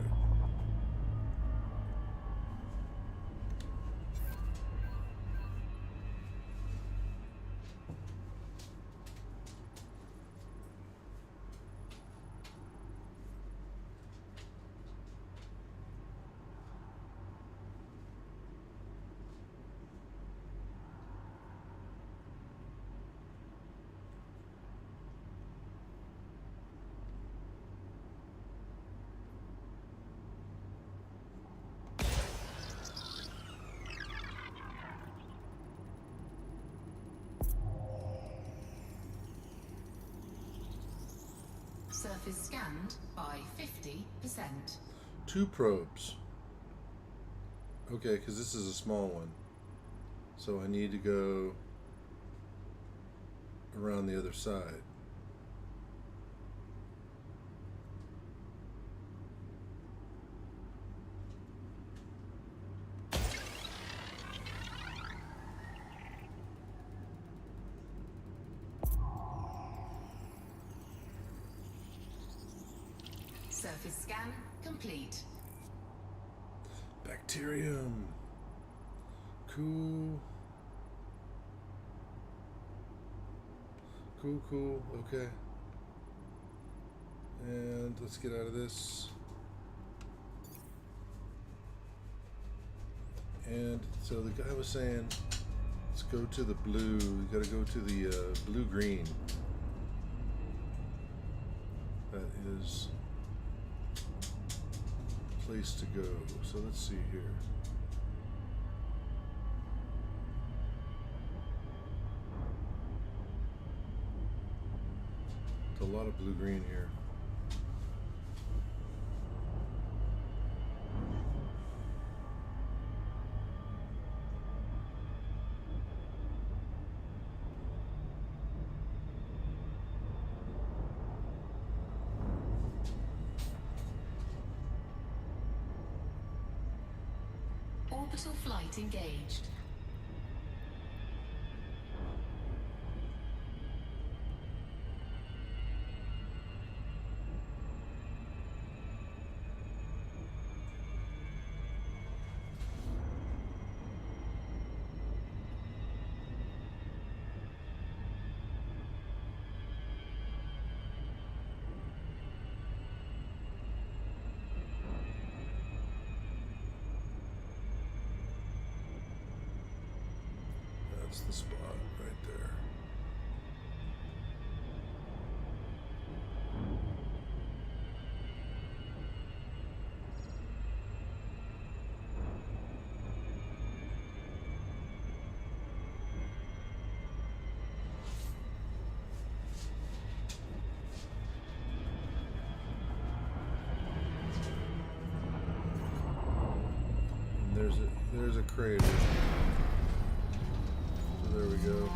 Surface scanned by 50%. 2 probes. Okay, because this is a small one. So I need to go around the other side. Surface scan complete. Bacterium. Cool. Cool. Okay. And let's get out of this. And so the guy was saying, let's go to the blue. You gotta go to the blue-green. That is place to go. So let's see here. There's a lot of blue-green here. Orbital flight engaged. That's the spot right there. And there's a crater. So there we go.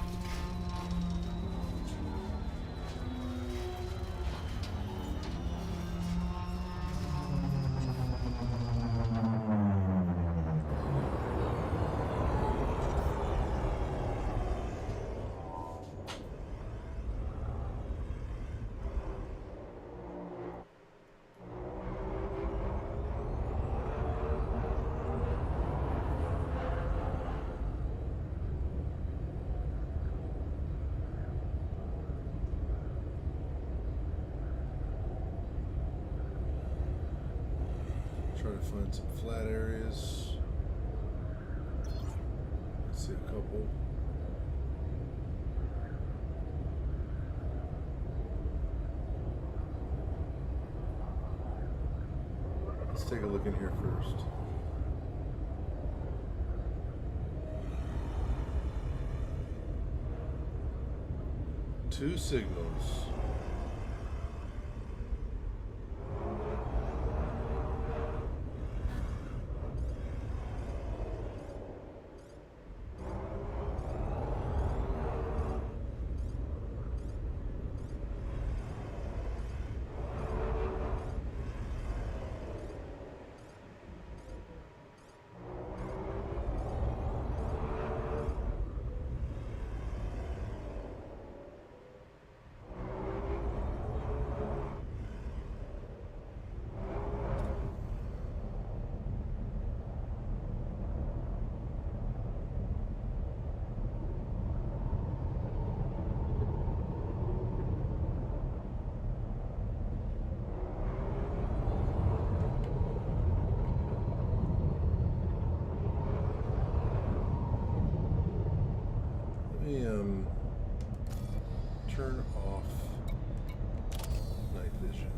Try to find some flat areas. Let's see a couple. Let's take a look in here first. Two signals. off night vision.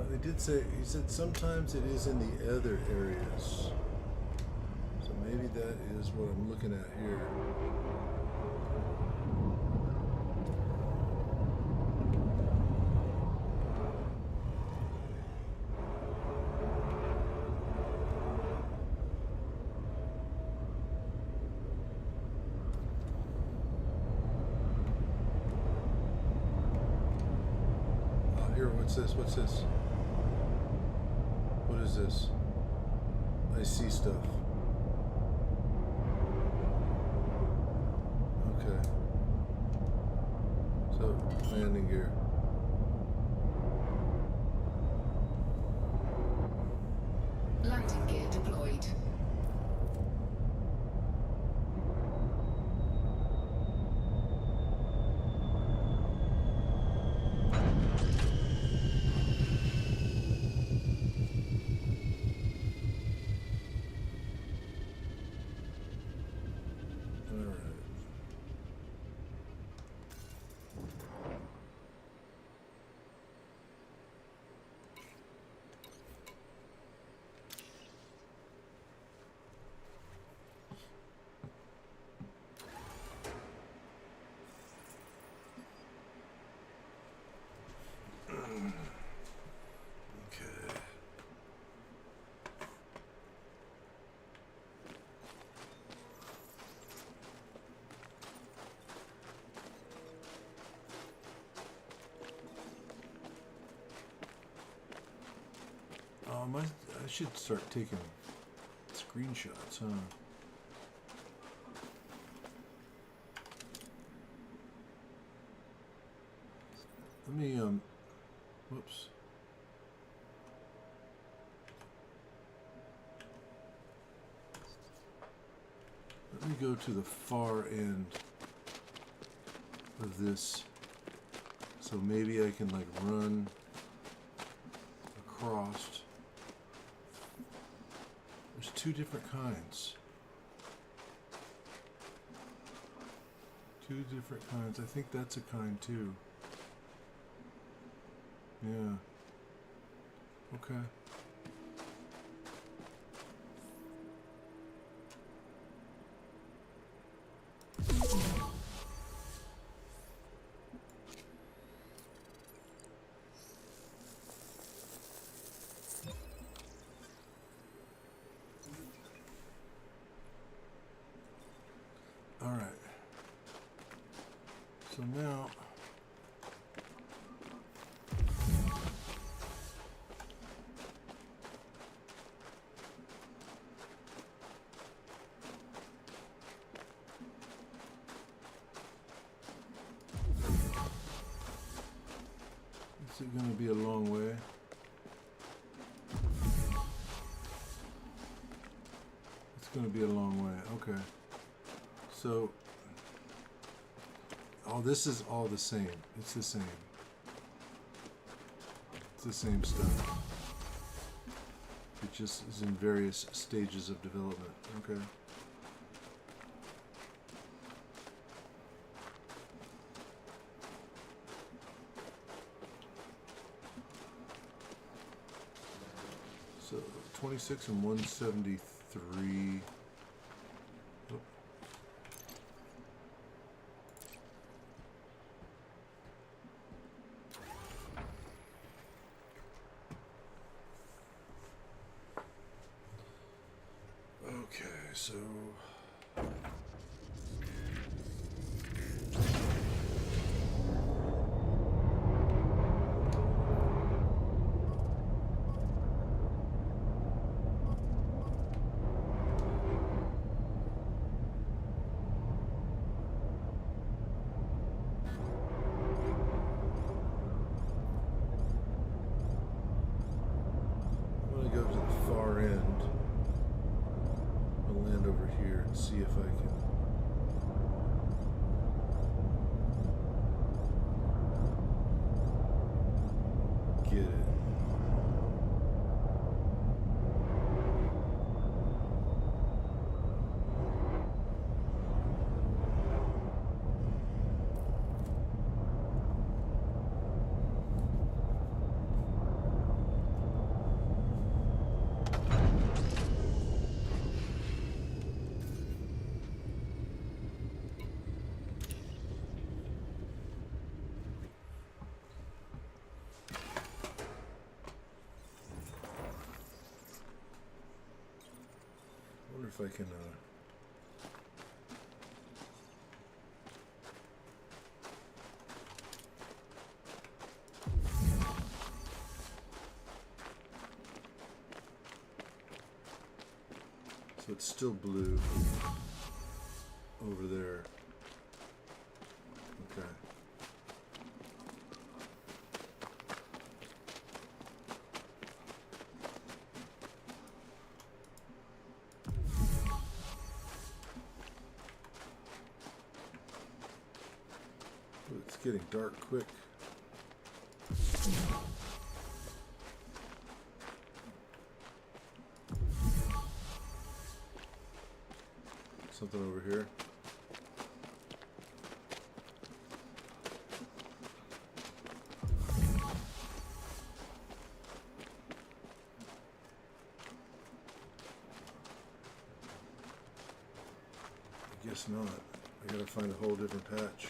They did say, he said sometimes it is in the other areas. So maybe that is what I'm looking at here. Oh, here, what's this? What's this? What is this? I see stuff. Okay. So, landing gear. Landing gear deployed. I should start taking screenshots, huh? Let me, whoops. Let me go to the far end of this, so maybe I can like run across. There's two different kinds. Two different kinds. I think that's a kind too. Yeah. Okay. All right. So now Is it going to be a long way? It's going to be a long way. Okay. So, oh, this is all the same. It's the same. It's the same stuff. It just is in various stages of development. Okay. So 26 and 173. Oh. Okay, so I'm going to go to the far end. I'll land over here and see if I can get it. I wonder if I can so it's still blue over there. Okay. Ooh, it's getting dark quick. Something over here. I guess not. I gotta find a whole different patch.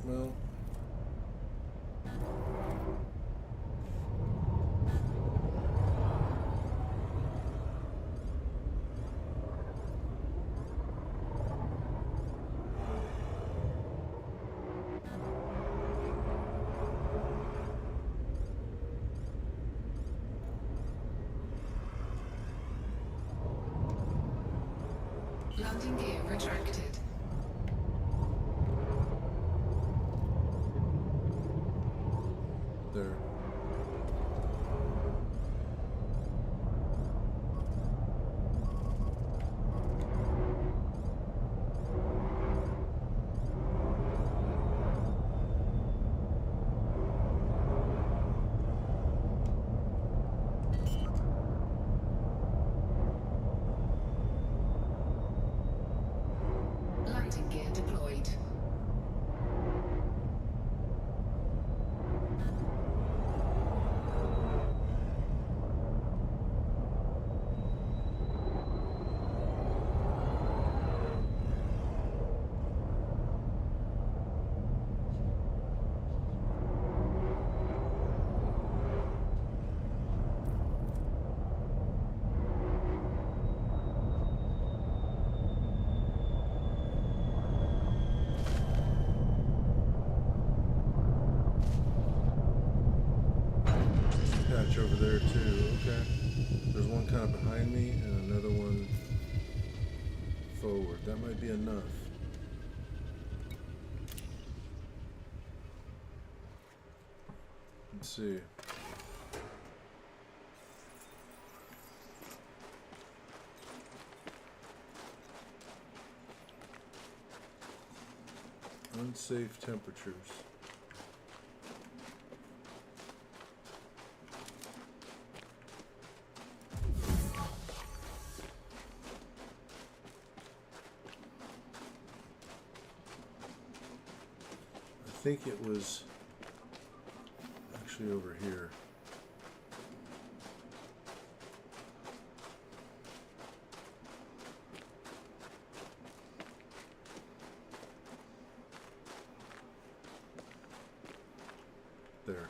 Well, Landing gear retracted. Landing gear deployed. Hatch over there too. Okay. There's one kind of behind me and another one forward. That might be enough. Let's see. Unsafe temperatures. I think it was actually over here. There.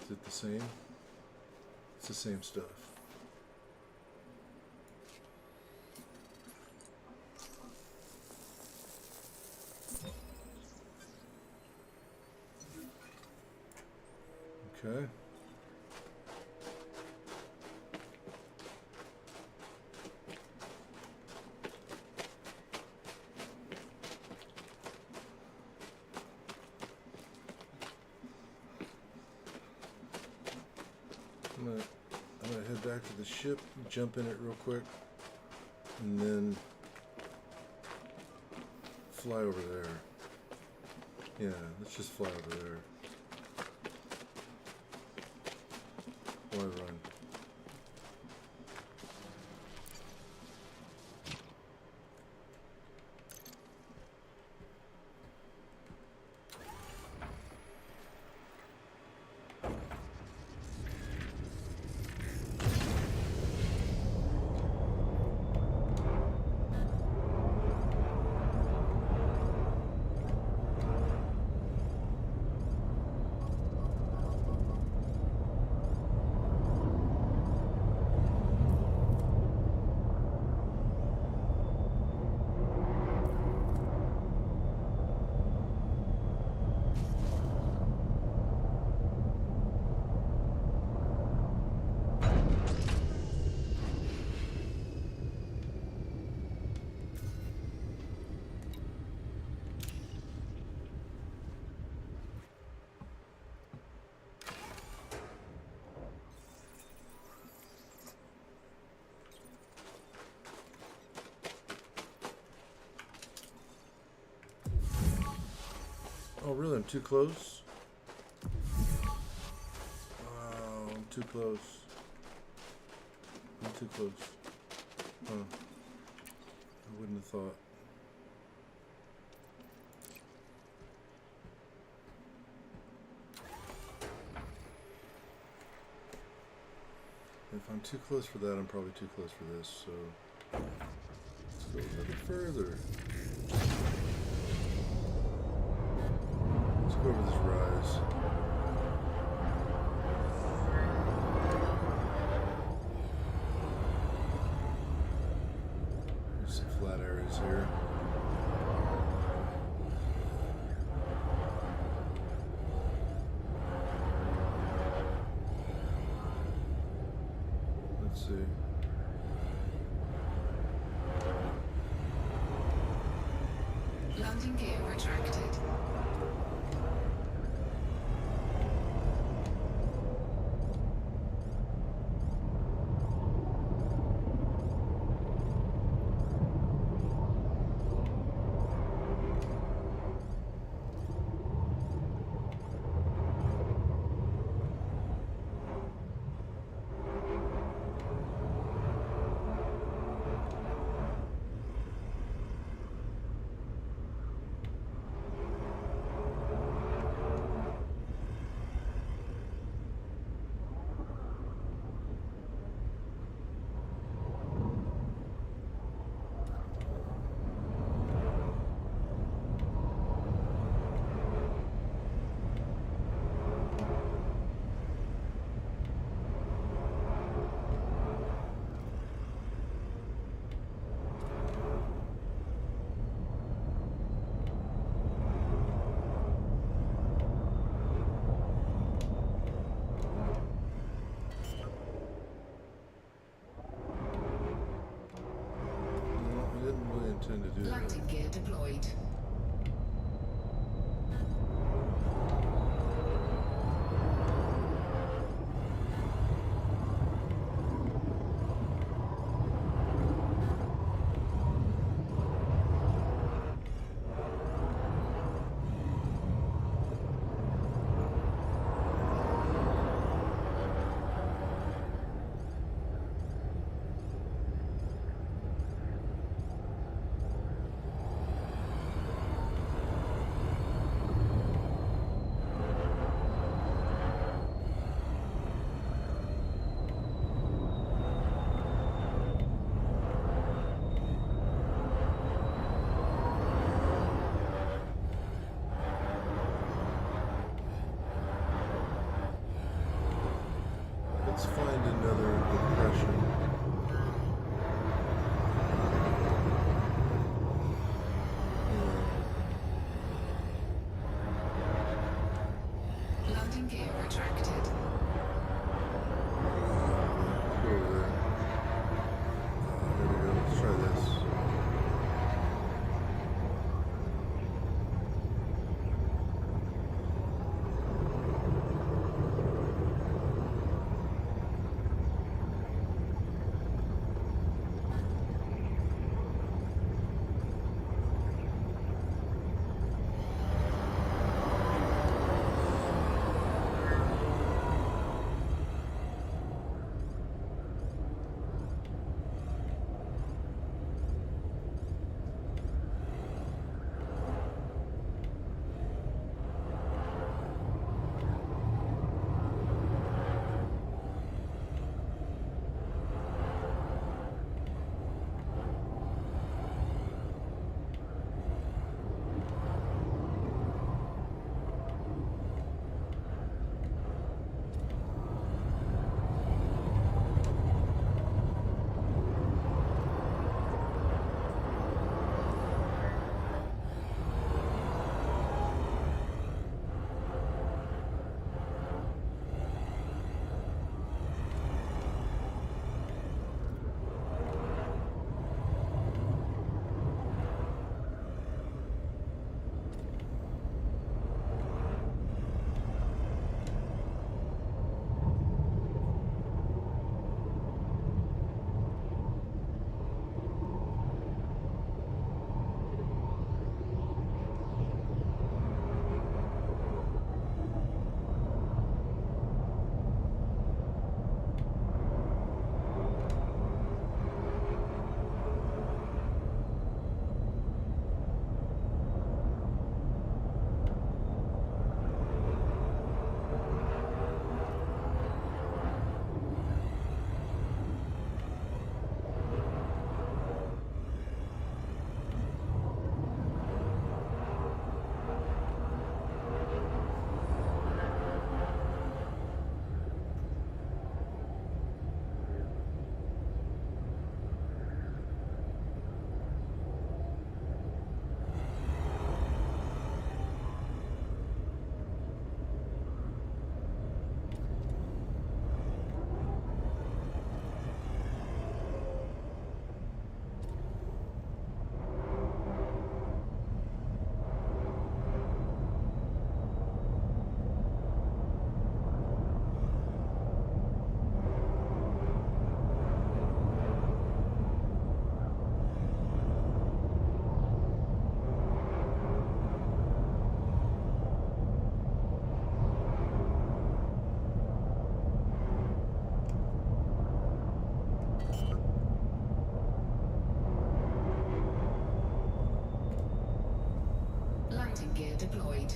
Is it the same? It's the same stuff. Okay. I'm gonna head back to the ship, jump in it real quick, and then fly over there. Yeah, let's just fly over there. Why run? Oh, really? I'm too close? Wow, I'm too close. I'm too close. Huh. I wouldn't have thought. If I'm too close for that, I'm probably too close for this, so let's go a little further. Let's go over this rise. There's some flat areas here. Let's see. Landing gear retracted. intend to do that. Landing gear deployed. Let's find another depression. Landing gear retracted. Go over there. There we go. Let's try this. Landing gear deployed.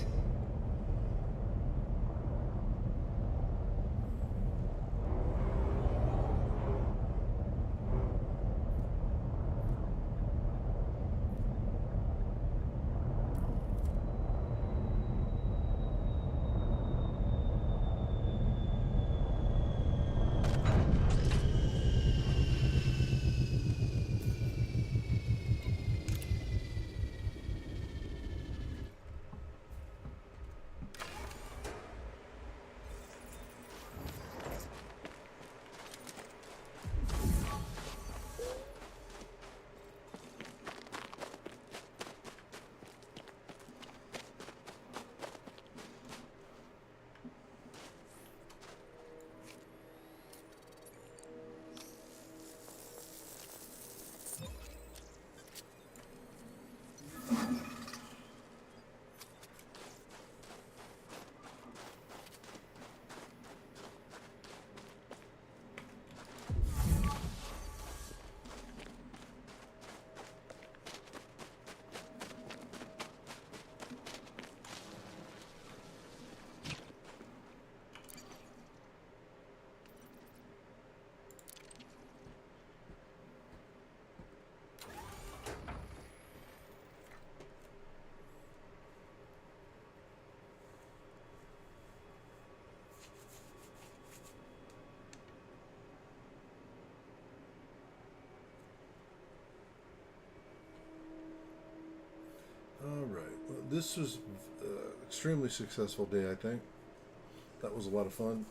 this was extremely successful day, I think. That was a lot of fun.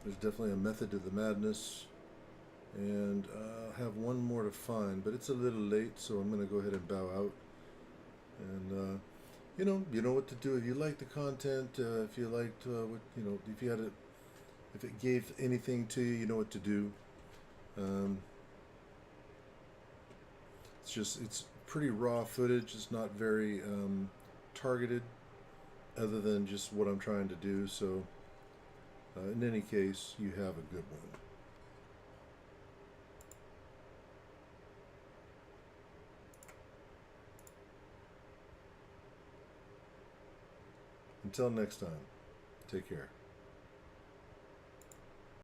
There's definitely a method to the madness. And I have one more to find, but it's a little late, so I'm going to go ahead and bow out. And you know what to do. If you like the content, if you liked what if you had it, if it gave anything to you, you know what to do. It's pretty raw footage. It's not very targeted, other than just what I'm trying to do. So, in any case, you have a good one. Until next time, take care.